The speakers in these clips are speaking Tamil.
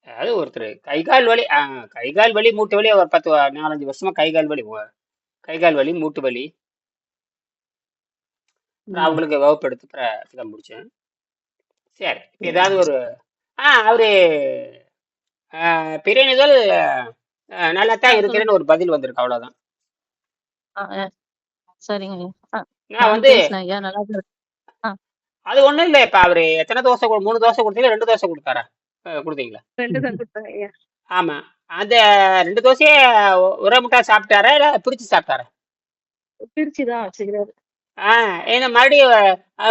அதாவது ஒருத்தர் கை கால் வலி கை கால் வலி மூட்டு வலி ஒரு 4-5 வருஷமா கை கால் வலி கை கால் வலி மூட்டு வலி. அப்புறம் ம். அவங்களுக்கு வகுப்பு எடுத்து அப்புறம் முடிச்சேன். சரி இப்ப ஏதாவது ஒரு அவரு பிறைநிதழ் நல்லா தான் சொல்லுங்க. இருக்கிறேன்னு ஒரு பதில் வந்திருக்கு, அவ்வளவுதான். ஆ, ஆ, சரிங்க ஐயா. நான் நானும் வந்து பேசினேன் ஐயா, நல்லா தான் இருக்கு. அது ஒண்ணும் இல்லை. இப்ப அவரு எத்தனை தோசை 3 தோசை கொடுத்தீங்களா 2 தோசை கொடுத்தாரா? கொடுத்தீங்களா? 2 தான் கொடுத்தாங்க ஐயா. ஆமா. அந்த 2 தோசையே ஒரே முட்டா சாப்பிட்டாரா இல்ல பிரிச்சு சாப்பிட்டாரா? பிரிச்சு தான் வச்சுக்கிறாரு. ஏன்னா மறுபடியும்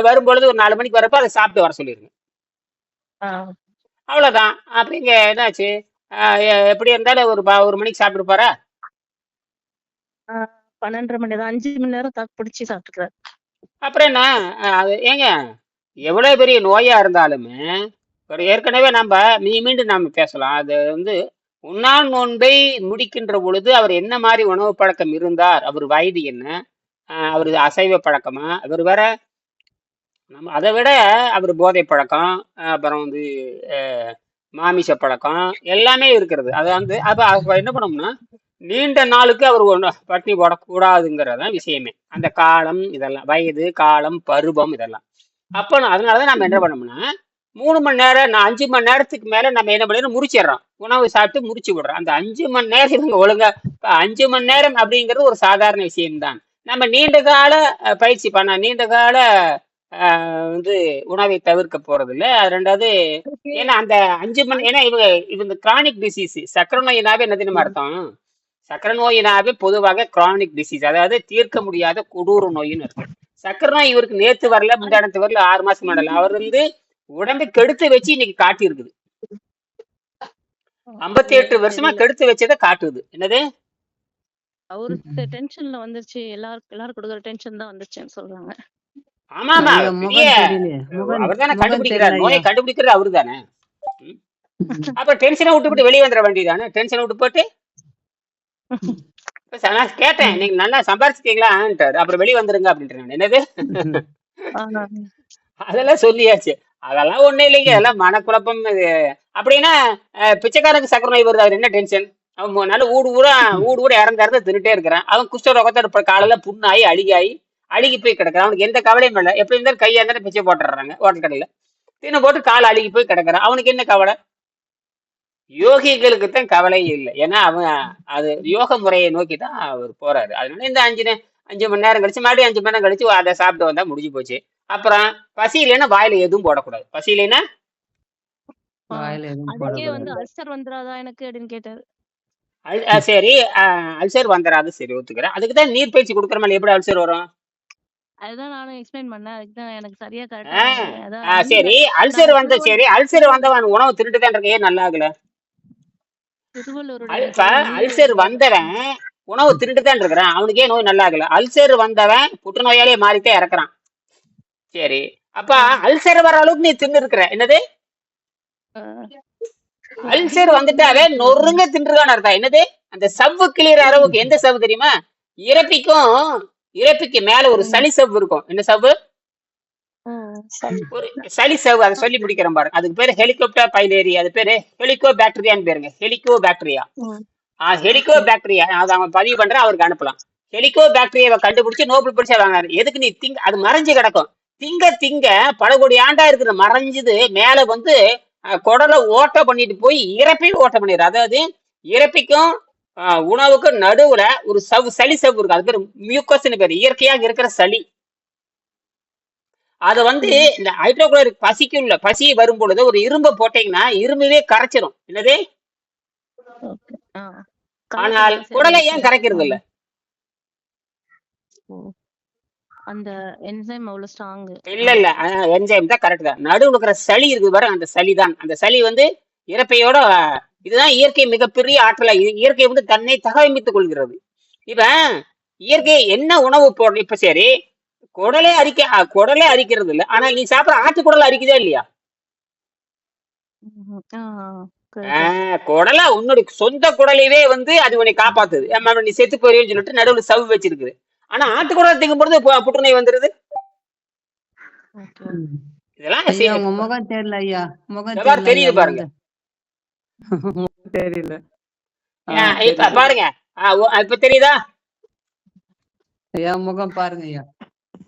வரும்பொழுது ஒரு 4 மணிக்கு வரப்ப அதை சாப்பிட்டு வர சொல்லிருங்க. ஆ, அவ்வளவுதான். அப்ப இங்க என்னாச்சு? எப்படி இருந்தாலும் ஒரு மணிக்கு சாப்பிட்டு போறா. 12:30 மணி தான், 5 மணி நேரம் பிடிச்சி சாப்பிட்டுக்கிறாரு. அப்புறம் என்ன? அது ஏங்க, எவ்வளவு பெரிய நோயா இருந்தாலுமே ஒரு ஏற்கனவே நம்ம மீண்டும் நாம பேசலாம். அது வந்து உண்ணான் நோன்பை முடிக்கின்ற பொழுது அவர் என்ன மாதிரி உணவு பழக்கம் இருந்தார், அவர் வயது என்ன, அவர் அசைவ பழக்கமா, அவர் வேற நம்ம அதை விட அவர் போதை பழக்கம், அப்புறம் வந்து மாமிச பழக்கம் எல்லாமே இருக்கிறது. அது வந்து அப்ப என்ன பண்ணோம்னா நீண்ட நாளுக்கு அவர் ஒன்று பட்டினி போடக்கூடாதுங்கிறதான் விஷயமே. அந்த காலம் இதெல்லாம் வயது காலம் பருவம் இதெல்லாம். அப்போ அதனாலதான் நம்ம என்ன பண்ணோம்னா 3 மணி நேரம் 5 மணி நேரத்துக்கு மேல நம்ம என்ன பண்ணணும், முடிச்சிடறோம். உணவு சாப்பிட்டு முடிச்சு விடுறோம். அந்த 5 மணி நேரம் இவங்க ஒழுங்கா 5 மணி நேரம் அப்படிங்கிறது ஒரு சாதாரண விஷயம்தான். நம்ம நீண்ட கால பயிற்சி பண்ண நீண்ட கால வந்து உணவை தவிர்க்க போறது இல்லை. ரெண்டாவது ஏன்னா அந்த 5 மணி ஏன்னா இவங்க கிரானிக் டிசீஸ் சக்கரை நோயினாவே என்ன தெரியுமா அர்த்தம்? சக்கரை நோயினாவே பொதுவாக கிரானிக் டிசீஸ், அதாவது தீர்க்க முடியாத கொடூர நோயின்னு இருக்கு. சக்கரை நோய் இவருக்கு நேத்து வரல, முந்தானத்து வரல, 6 மாசம் வரல. அவர் வந்து உடம்பை கெடுத்து வச்சு இன்னைக்கு காட்டி இருக்குது. 58 வருஷமா கெடுத்து வச்சதை காட்டுது. என்னது? அவருக்கு டென்ஷன்ல வந்துருச்சு, எல்லாரும் கொடுக்குற டென்ஷன் தான் வந்துருச்சுன்னு சொல்றாங்க. ஆமா ஆமா, அவர் தானே கண்டுபிடிக்கிறார், நோயை கண்டுபிடிக்கிறது அவரு தானே. அப்ப டென்ஷனை விட்டு வெளியே வந்துட வேண்டியதானே. டென்ஷனை விட்டு போட்டு நான் கேட்டேன், நீங்க நல்லா சம்பாரிச்சிட்டீங்களான்ட்டாரு. அப்புறம் வெளியே வந்துருங்க அப்படின்ட்டு. என்னது? அதெல்லாம் சொல்லியாச்சு. அதெல்லாம் ஒண்ணும் இல்லைங்க, அதெல்லாம் மனக்குழப்பம். அப்படின்னா பிச்சைக்காரனுக்கு சக்கரை நோய் வருது, அவர் என்ன டென்ஷன்? அவன் நல்ல ஊடு ஊட இறந்தாரு தின்னுட்டே இருக்கிறான். அவன் குஷ்டரோகத்தை காலையில புண்ணாயி அழுகி போய் கிடக்குறான். அவனுக்கு எந்த கவலையும் இல்லை. எப்படி இருந்தாலும் கையா இருந்தாலும் பிச்சை போட்டுறாங்க ஹோட்டல் கடையில. தின்னு போட்டு காலை அழுகி போய் கிடக்குறான். அவனுக்கு என்ன கவலை? யோகிகளுக்கு தான் கவலையே இல்லை. ஏன்னா அவன் அது யோக முறையை நோக்கி தான் அவர் போறாரு. அதனால இந்த 5 மணி நேரம் கழிச்சு மறுபடியும் 5 மணி நேரம் கழிச்சு அதை சாப்பிட்டு வந்தா முடிஞ்சு போச்சு. அப்புறம் பசி இல்லைன்னா வாயில எதுவும் போடக்கூடாது. பசி இல்லைன்னா வந்து அல்சர் வந்துடாதா எனக்கு அப்படின்னு கேட்டாரு. சரி, அல்சர் வந்துடாது, சரி ஒத்துக்கிறேன். அதுக்குதான் நீர் பயிற்சி கொடுக்குற மாதிரி. எப்படி அல்சர் வரும்? அதுதான் நானும் எக்ஸ்பிளைன் பண்ணேன். அதுக்குதான் எனக்கு சரியா சரி அல்சர் அல்சர் வந்தவன் உணவு திருட்டு தான் இருக்க, ஏன் நல்லா ஆகல? அல்சர் வந்தவன் உணவு திருட்டு தான் இருக்கிறான், அவனுக்கே நோய் நல்லா ஆகல. அல்சர் வந்தவன் புற்றுநோயாலே மாறிட்டே இறக்குறான். சரி, அப்ப அல்சர் வர அளவுக்கு நீ தின்னு இருக்கிற. என்னது? அல்சர் வந்துட்டாவே நொறுங்க தின்றுதான் அர்த்தம். என்னது? அந்த சவ்வு கிளியர் அளவுக்கு. எந்த சவ்வு தெரியுமா? இறப்பிக்கு மேல ஒரு சளி சவ்வு இருக்கும். என்ன சவ்வு? ஒரு சளி சவ்வு. அதை சொல்லி முடிக்கிறேன் பாருங்க. அதுக்கு பேரு ஹெலிகாப்டர் பைலேரி. அது பேரு ஹெலிகோ பாக்டீரியான்னு பேருங்க. ஹெலிகோ பாக்டீரியா. அதை அவன் பதிவு பண்ற, அவருக்கு அனுப்பலாம். ஹெலிகோ பாக்டீரியாவை கண்டுபிடிச்சு நோபல் பரிசா வாங்கினாரு. எதுக்கு? நீ அது மறைஞ்சு கிடக்கும். திங்க பல கோடி ஆண்டா இருக்கிற மறைஞ்சது மேல வந்து குடலை ஓட்ட பண்ணிட்டு போய் இறப்பையும் ஓட்ட பண்ணிடுற. அதாவது இறப்பிக்கும் உணவுக்கும் நடுவுல ஒரு சளி சவ்வு இருக்கு. அது பேர் மியூக்கஸ்ன்னு பேரு. இயற்கையாக இருக்கிற சளி. அதை வந்து இந்த ஹைட்ரோகுளோரிக் பசி வரும் பொழுது ஒரு இரும்பை போட்டீங்கன்னா இரும்பவே கரைச்சிடும். என்னது? ஆனால் குடலை ஏன் கரைக்கிறது இல்ல? அந்த என்சைம் அவ்வளவு ஸ்ட்ராங் இல்ல என்சைம் தான் கரெக்ட் தான். நடுவுல இருக்கிற சளி இருக்கு பாரு, அந்த சளி தான். அந்த சளி வந்து இறப்பையோட இதுதான் இயற்கை மிகப்பெரிய ஆற்றலை. இயற்கை வந்து தன்னை தகவமைத்துக் கொள்கிறது. இப்ப இயற்கை என்ன உணவு போடுற? இப்ப சரி, குடலே அரிக்கிறது இல்ல, ஆனா நீ சாப்பிட ஆட்டு குடலை அரிக்குதா இல்லையா? குடலை உன்னுடைய சொந்த குடலையே வந்து அது உன்னை காப்பாத்துது. நீ செத்து போயிருன்னு சொல்லிட்டு நடுவுல சவ்வு வச்சிருக்குது. ஆனா ஆட்டுக்குடலை திங்கும் பொழுது புற்றுநோய் வந்துருது. இதெல்லாம் தெரியுது பாருங்க. தெரியல. இப்ப தெரியல. பாருங்க. இப்ப தெரியுதா? என் முகம் பாருங்க ஐயா.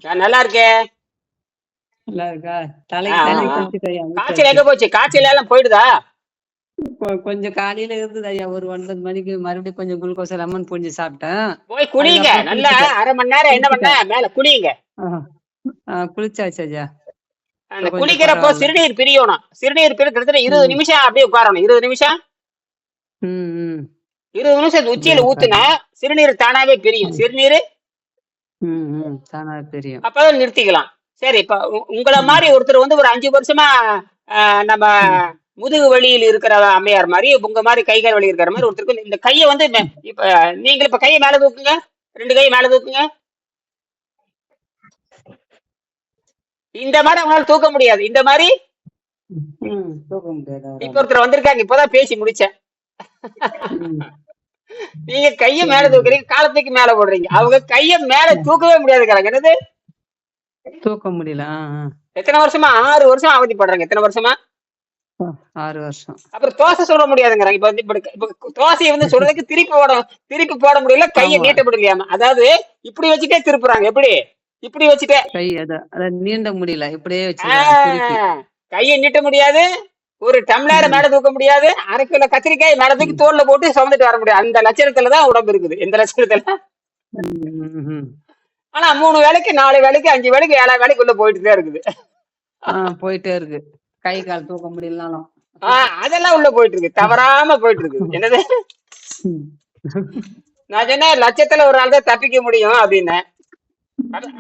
நான் நல்லா இருக்கேன். நல்லா இருக்கா? ஆ, தலைக்கு ஆ, தண்ணி ஆ. தெளிச்சுட்டு ஐயா காய்ச்சல் மூச்சாச்சு. எங்க போச்சு? காய்ச்சல் எல்லாம் போயிடுதா? கொஞ்சம் காலையில இருந்தது ஐயா, ஒரு 9 மணிக்கு மறுபடியும் கொஞ்சம் குளுக்கோஸ் லெமன் புழிஞ்சு சாப்பிட்டேன். போய் குளிங்க. அதுக்கப்புறம் நல்லா குளிச்சுட்டேன். அரை மணி நேரம் என்ன பண்ண குளிச்சுட்டேன். மேல குளிங்க. குளிச்சாச்சு ஐயா. அந்த இப்ப கொஞ்சம் குளிக்கிறப்போ பரவாயில்ல. சிறுநீர் பிரியணும். சிறுநீர் பிரி கிட்டத்தட்ட 20 ம் நிமிஷம் அப்படியே உட்காரணும். 20 நிமிஷம் ம் ம் 20 நிமிஷம் அப்படியே உச்சியில ஊத்துனா உட்காரணும். சிறுநீர் தானாவே பிரியும். ம் சிறுநீர் தானா தெரியும். அப்பதான் நிறுத்திக்கலாம். சரி, இப்ப உங்களை ம் மாதிரி ஒருத்தர் வந்து ஒரு 5 வருஷமா நம்ம ம் முதுகு வலியில் இருக்கிற அம்மையார் மாதிரி, உங்க மாதிரி கைகால் வலி இருக்கிற மாதிரி ஒருத்தருக்கு இந்த கையை வந்து இப்ப நீங்க இப்ப கையை மேல தூக்குங்க. 2 கையை மேல தூக்குங்க. இந்த மாதிரி அவங்களால தூக்க முடியாது. இந்த மாதிரி தூக்க முடியாது இப்ப அவரால. ஒருத்தர் வந்திருக்காங்க. இப்பதான் பேசி முடிச்சேன். ம் நீங்க கைய மேல சரிங்க. தூக்குறீங்க, காலத்துக்கு மேல போடுறீங்க. அவங்க கைய மேல ம். தூக்கவே முடியாதுங்கிறாங்க. என்னது? தூக்க முடியல. எத்தனை வருஷமா? 6 வருஷம் அவதிப்படுறாங்க. எத்தனை வருஷமா? 6 வருஷம். அப்புறம் தோசை சுட முடியாதுங்கிறாங்க. இப்ப வந்து இப்ப தோசையை வந்து சுடுறதுக்கு திருப்பி போட முடியல, கையை ஆமா. நீட்ட முடியலையாம. அதாவது இப்படி வச்சுட்டே திருப்புறாங்க. எப்படி? இப்படி வச்சுட்டே கை அத நீண்ட முடியல. இப்படியே வச்சுக்கிறாங்க திருப்பி. கையை நீட்ட முடியாது. ஒரு டம்ளர் ம். மேல தூக்க முடியாது. 1/2 கிலோ கத்திரிக்காய் மேல தூக்கி ம். தோல்ல போட்டு சுமந்துட்டு வர முடியாது. அந்த லட்சணத்துலதான் உடம்பு இருக்குது. எந்த லட்சணத்துல? ம். ஆனா 3 வேளைக்கு 4 வேளைக்கு 5 வேளைக்கு 7 வேளைக்குள்ள போயிட்டு தான் இருக்குது. போயிட்டே இருக்கு. கை கால் தூக்க முடியலனாலும். அதெல்லாம் உள்ள போயிட்டு இருக்கு. தவறாம போயிட்டு இருக்குது. என்னது? ம். நான் சொன்னேன் லட்சத்துல ஒரு நாள் தான் தப்பிக்க முடியும் அப்படின்னு.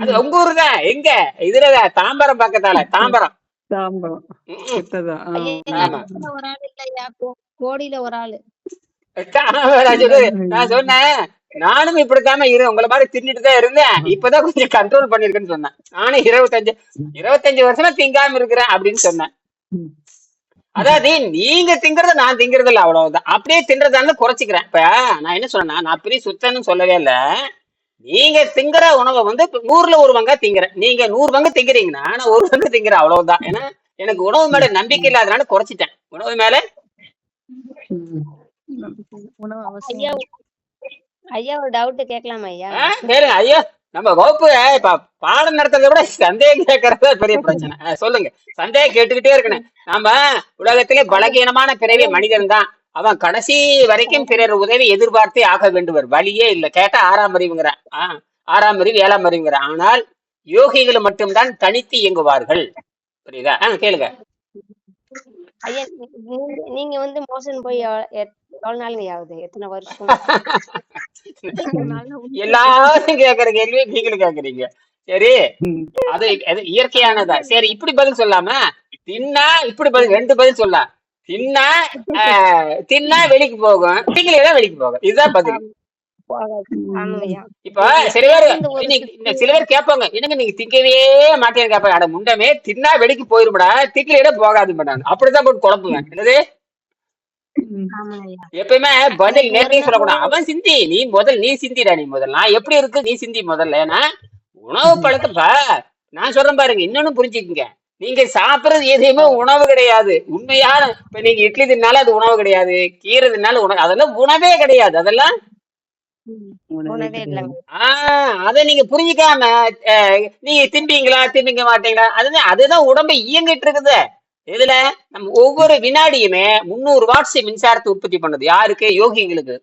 அது உங்க ஊரு தான். எங்க? இதுலதான் தாம்பரம் பக்கத்தால. தாம்பரம். தாம்பரம் ம். கிட்டதான். ஐயா ஆமா. லட்சத்துல ஒரு ஆள் இல்லையா, கோடியில ஒரு ஆளு. நான் சொன்னேன் நானும் இப்படித்தாம உங்களை மாதிரி தின்னுட்டு தான் இருந்தேன். இப்பதான் கொஞ்சம் கண்ட்ரோல் பண்ணிருக்கேன்னு சொன்னேன். நானும் 25 வருஷமா திங்காம இருக்கிறேன் அப்படின்னு சொன்னேன். அதாவது நீங்க திங்கறத நான் திங்கறது இல்ல, அவ்வளவுதான். அப்படியே தின்றதால குறைச்சிக்கிறேன். இப்ப நான் என்ன சொன்னேன்னா, நான் அப்படியே சுத்தன்னு சொல்லவே இல்ல. நீங்க திங்கிற உணவை வந்து 100ல 1 பங்கா திங்கிறேன். நீங்க 100 பங்கு திங்கிறீங்கன்னா நான் 1 பங்கு திங்கிறேன், அவ்வளவுதான். ஏன்னா எனக்கு உணவு மேல நம்பிக்கை இல்லாதனால குறைச்சிட்டேன். உணவு மேல உணவு அவசியம். ஐயா ஐயா ஒரு டவுட் கேட்கலாமா ஐயா? கேளுங்க. ஐயோ, நம்ம வகுப்பு இப்ப பாடம் நடத்துறதை விட சந்தேகம் கேட்கறதா பெரிய பிரச்சனை. சொல்லுங்க. சந்தேகம் கேட்டுக்கிட்டே இருக்கணும். நாம உலகத்திலே பலகீனமான பிறவி மனிதன் தான். அவன் கடைசி வரைக்கும் பிறர் உதவி எதிர்பார்த்தே ஆக வேண்டுவர். வழியே இல்லை. கேட்டா 6ஆம் அறிவுங்கிறான். 6ஆம் அறிவு 7ஆம் அறிவுங்கிறான். ஆனால் யோகிகள் மட்டும்தான் தனித்து இயங்குவார்கள். புரியுதா? கேளுங்க. ஐயா நீங்க வந்து மோசன் போய் எவ்வளவு நாளுங்க ஆகுது? எத்தனை வருஷம்? எல்லாரும் கேக்குற கேள்வி நீங்களும் கேக்குறீங்க. சரி, அது இயற்கையானதா? சரி, இப்படி பதில் சொல்லாம தின்னா இப்படி பதில் 2 பதில் சொல்லலாம். தின்னா வெளிக்கு போகும், திங்கலாம் வெளிக்கு போகும். இதுதான் பதில். இப்ப சில பேர் கேட்பாங்க, என்னங்க நீங்க திங்கவே மாட்டேன்னு கேட்பாங்க. அட முண்டமே, தின்னா வெளிக்கு போயிருமாடா, திங்கல போகாது மாட்டாங்க. அப்படிதான் போட்டு குழப்புவேன். என்னது? எப்பயுமே பதில் நேர்த்தியா சொல்லக்கூடாது. அவன் சிந்தி, நீ சிந்திடா. நீ முதல்ல நான் எப்படி இருக்கு நீ சிந்தி முதல்ல. ஏன்னா உணவு பழக்கப்பா நான் சொல்றேன் பாருங்க, இன்னொன்னு புரிஞ்சுக்குங்க. நீங்க சாப்பிடுறது எதுவுமே உணவு கிடையாது. உண்மையான இப்ப நீங்க இட்லி தின்னாலும் அது உணவு கிடையாது, கீரை தின்னாலும் உணவு, அதெல்லாம் உணவே கிடையாது. அதெல்லாம் அத நீங்க புரிஞ்சுக்காம நீங்க திம்பிக்க மாட்டீங்களா? அதுதான் உடம்பை இயங்கிட்டு இருக்குது. இதுல நம்ம ஒவ்வொரு வினாடியுமே 300 வாட்ஸ் மின்சாரத்தை உற்பத்தி பண்ணுது. யாருக்கு? யோகிங்களுக்கு.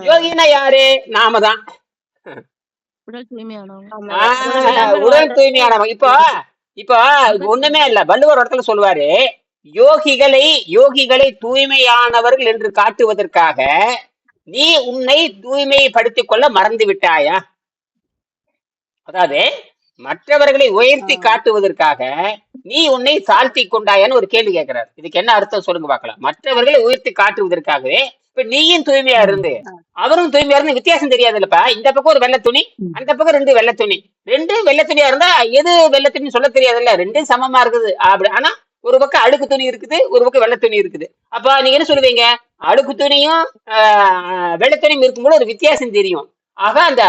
யோகினா யாரு? நாம தான். உடல் தூய்மையானவங்க. உடல் தூய்மையானவங்க. இப்போ ஒண்ணுமே இல்ல. வள்ளுவர் இடத்துல சொல்லுவாரு, யோகிகளை தூய்மையானவர்கள் என்று காட்டுவதற்காக நீ உன்னை தூய்மைப்படுத்திக் கொள்ள மறந்து விட்டாயா? அதாவது மற்றவர்களை உயர்த்தி காட்டுவதற்காக நீ உன்னை தாழ்த்தி கொண்டாயான்னு ஒரு கேள்வி கேட்கிறார். இதுக்கு என்ன அர்த்தம் சொல்லுங்க பார்க்கலாம். மற்றவர்களை உயர்த்தி காட்டுவதற்காகவே இப்ப நீயும் தூய்மையா இருந்து அவரும் தூய்மையா இருந்து வித்தியாசம் தெரியாது இல்லப்பா. இந்த பக்கம் ஒரு வெள்ளை துணி, அந்த பக்கம் 2 வெள்ளை துணி. 2 வெள்ளை துணியா இருந்தா எது வெள்ளை துணி சொல்ல தெரியாதுல்ல. 2 சமமா இருக்குது. அப்படி ஆனா ஒரு பக்கம் அழுக்கு துணி இருக்குது, ஒரு பக்கம் வெள்ளை துணி இருக்குது. அப்ப நீங்க என்ன சொல்லுவீங்க? அழுக்கு துணியும் வெள்ளை துணியும் இருக்கும்போது ஒரு வித்தியாசம் தெரியும். ஆக அந்த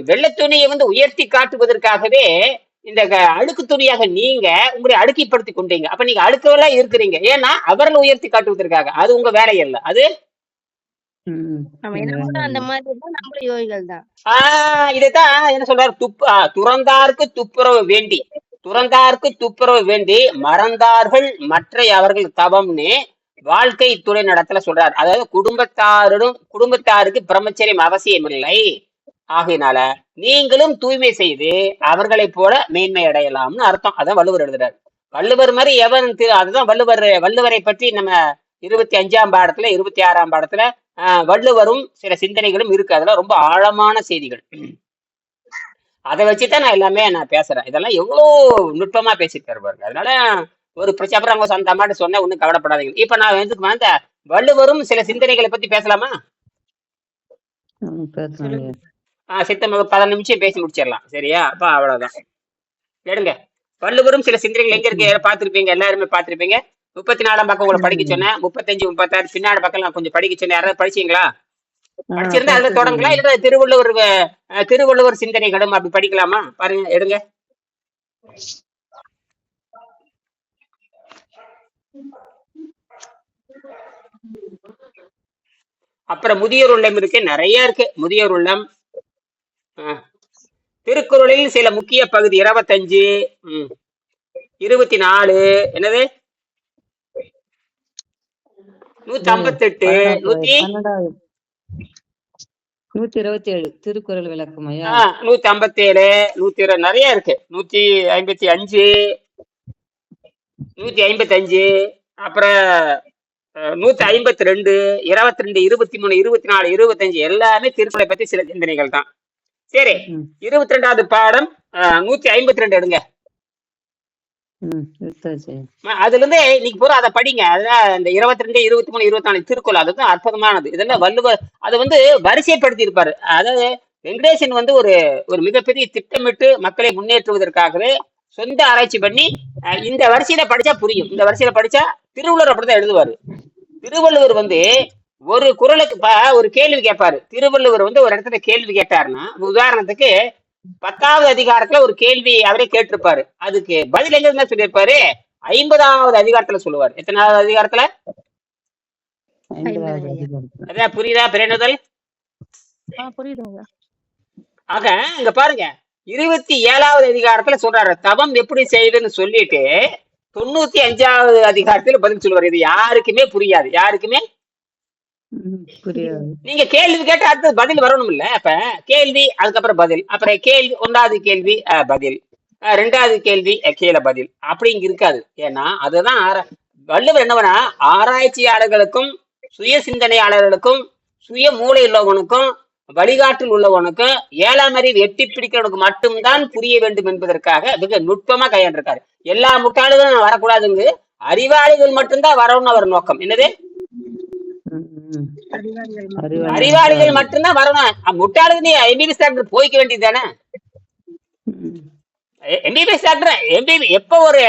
வெள்ளை துணியை வந்து உயர்த்தி காட்டுவதற்காகவே இந்த அழுக்கு துணியாக நீங்க உங்களை அடுக்கிப்படுத்தி கொண்டீங்க. அப்ப நீங்க அடுக்கவெல்லாம் இருக்கிறீங்க. ஏன்னா அவர்களை உயர்த்தி காட்டுவதற்காக. அது உங்க வேலை அல்ல. அது நம்ம நம்மளும் அந்த மாதிரி தான், நம்மளும் யோகிகள் தான். இதைத்தான் என்ன சொல்றாரு, துறந்தார்க்கு துப்புரவு வேண்டி, துறந்தார்க்கு துப்புரவு வேண்டி மறந்தார்கள் மற்ற அவர்கள் தவம்னு வாழ்க்கை துணை நடத்தல சொல்றாரு. அதாவது குடும்பத்தாருக்கு பிரம்மச்சரியம் அவசியம் இல்லை. ஆகையினால நீங்களும் தூய்மை செய்து அவர்களைப் போல மேன்மை அடையலாம்னு அர்த்தம். அதான் வள்ளுவர் எழுதுறாரு. வள்ளுவர் மாதிரி எவன் அதுதான் வள்ளுவரை பற்றி நம்ம 25ஆம் பாடத்துல 26ஆம் பாடத்துல வள்ளுவரும் சில சிந்தனைகளும் இருக்கு. அதெல்லாம் ரொம்ப ஆழமான செய்திகள். அதை வச்சுதான் நான் பேசுறேன். இதெல்லாம் எவ்வளவு நுட்பமா பேசிட்டு பாருங்க. அதனால ஒரு பிரச்சனை. அப்புறம் அவங்க அந்த அம்மாட்ட சொன்ன ஒன்னும் கவலைப்படாதீங்க. இப்ப நான் எதுக்கு அந்த வள்ளுவரும் சில சிந்தனைகளை பத்தி பேசலாமா? சித்தம் 10 நிமிஷம் பேசி முடிச்சிடலாம். சரியா? அப்ப அவ்வளவுதான். கேளுங்க. வள்ளுவரும் சில சிந்தனைகள் எங்க இருக்கு பாத்திருப்பீங்க, எல்லாருமே பாத்திருப்பீங்க. 34ஆம் பக்கம் உங்களை படிக்க சொன்னேன். 35 36 பின்னாடி பக்கம் நான் கொஞ்சம் படிக்க சொன்னேன். யாராவது படிச்சீங்களா? படிச்சிருந்தா அதுல தொடங்கலாம். இல்ல திருவள்ளுவர் சிந்தனைகளும் அப்படி படிக்கலாமா? பாருங்க, எடுங்க. அப்புறம் முதியோர் உள்ளம் இருக்கு, நிறைய இருக்கு. முதியோர் உள்ளம், திருக்குறளில் சில முக்கிய பகுதி 25 24 என்னது 158 127 திருக்குறள் விளக்கம் 157 120 நிறைய இருக்கு. 155 155 அப்புறம் 152 22 23 24 25 எல்லாமே திருக்குறளை பத்தி சில சிந்தனைகள் தான். சரி, 22வது பாடம் 152 எடுங்க. அதுல இருந்து இன்னைக்கு பூரா அதை படிங்க. அதுதான் இந்த 22 23 24 திருக்குறள். அதுதான் அற்புதமானது. இதெல்லாம் வள்ளுவர் அதை வரிசைப்படுத்தி இருப்பாரு. அதாவது வெங்கடேசன் ஒரு மிகப்பெரிய திட்டமிட்டு மக்களை முன்னேற்றுவதற்காகவே சொந்த ஆராய்ச்சி பண்ணி இந்த வரிசையில படிச்சா புரியும். இந்த வரிசையில படிச்சா திருவள்ளுவர் அப்படிதான் எழுதுவாரு. திருவள்ளுவர் ஒரு குறளுக்கு ஒரு கேள்வி கேட்பாரு. திருவள்ளுவர் ஒரு இடத்துல கேள்வி கேட்டாருன்னா, உதாரணத்துக்கு 10வது அதிகாரத்துல ஒரு கேள்வி அவரே கேட்டிருப்பாரு. அதுக்கு பதில் எங்க இருந்தா சொல்லியிருப்பாரு? 50வது அதிகாரத்துல சொல்லுவாரு. எத்தனாவது அதிகாரத்துல? அதான் புரியுதா பிரேணுதல்? ஆக இங்க பாருங்க, 27வது அதிகாரத்துல சொல்றாரு தவம் எப்படி செய்யுதுன்னு சொல்லிட்டு 95வது அதிகாரத்துல பதில் சொல்லுவாரு. இது யாருக்குமே புரியாது. யாருக்குமே நீங்க கேள்வி கேட்ட அடுத்தது பதில் வரணும் இல்ல? அப்ப கேள்வி, அதுக்கப்புறம் பதில், அப்புறம் கேள்வி, 1வது கேள்வி பதில், 2வது கேள்வி கீழே பதில், அப்படி இங்க இருக்காது. ஏன்னா அதுதான் வள்ளுவர் என்னவனா, ஆராய்ச்சியாளர்களுக்கும் சுய சிந்தனையாளர்களுக்கும் சுய மூளை உள்ளவனுக்கும் வழிகாட்டில் உள்ளவனுக்கும் 7ஆம் அறிவு எட்டி பிடிக்கிறவனுக்கு மட்டும்தான் புரிய வேண்டும் என்பதற்காக மிக நுட்பமா கையாண்டிருக்காரு. எல்லா முட்டாளுகளும் வரக்கூடாதுங்க, அறிவாளிகள் மட்டும்தான் வரணும்னு அவர் நோக்கம். என்னது? அறிவாளிகள் மட்டும்தான் வரணும். முட்டாளுக்கு நீ எம்பிபிஎஸ் டாக்டர் போய்க்க வேண்டியது தானே? எம்பிபிஎஸ் டாக்டர் எப்ப ஒரு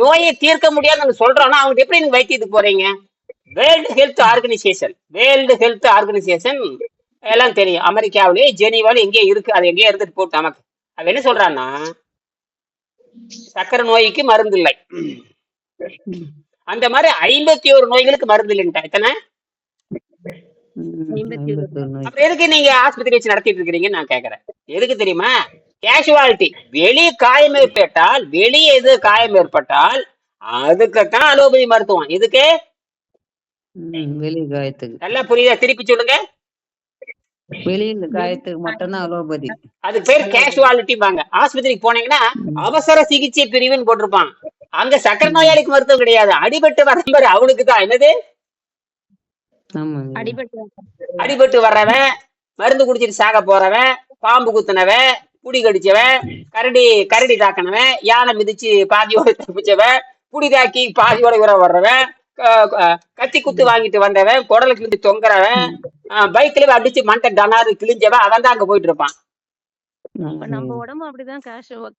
நோயை தீர்க்க முடியாதுன்னு சொல்றோம்னா அவங்க எப்படி நீங்க வைத்தியத்துக்கு போறீங்க? வேர்ல்டு ஹெல்த் ஆர்கனைசேஷன் எல்லாம் தெரியும். அமெரிக்காவிலேயே ஜெனீவால எங்கேயே இருக்கு. அது எங்கேயே இருந்துட்டு போட்டு நமக்கு அவ என்ன சொல்றான்னா, சக்கரை நோய்க்கு மருந்து இல்லை. அந்த மாதிரி 51 நோய்களுக்கு மருந்து இல்லைன்ட்டா. எத்தனை? அப்புறம் எதுக்கு நீங்க ஆஸ்பத்திரி வச்சு நடத்திட்டு இருக்கிறீங்கன்னு நான் கேக்குறேன். எதுக்கு தெரியுமா? கேஷுவாலிட்டி. வெளியே காயம் ஏற்பட்டால், வெளியே எது காயம் ஏற்பட்டால் அதுக்குத்தான் அலோபதி மருத்துவம். இதுக்கு நல்லா புரியுதா? திருப்பி சொல்லுங்க. வெளியில காயத்துக்கு மட்டும்தான் அலோபதி. அதுக்கு பேர் கேஷுவாலிட்டி வாங்க. ஆஸ்பத்திரிக்கு போனீங்கன்னா அவசர சிகிச்சை பிரிவுன்னு போட்டிருப்பான். அங்க சக்கரை நோயாளிக்கு மருத்துவம் கிடையாது. அடிபட்டு வரம்பரு அவனுக்கு தான். என்னது? அடிபட்டு வர்றவன், மருந்து குடிச்சிட்டு சாக போறவன், பாம்பு குத்துனவன், புடி கடிச்சவன், கரடி தாக்கினவன், யானை மிதிச்சு பாதியோட தப்பிச்சவன், புடி தாக்கி பாதியோட உற வர்றவன், கத்தி குத்து வாங்கிட்டு வந்தவன், குடலை கிழிஞ்சு தொங்குறவன், பைக்ல அடிச்சு மண்டை டனாரு கிழிஞ்சவன், அவன் தான் அங்க போயிட்டு இருப்பான். நம்ம உடம்பு அப்படிதான்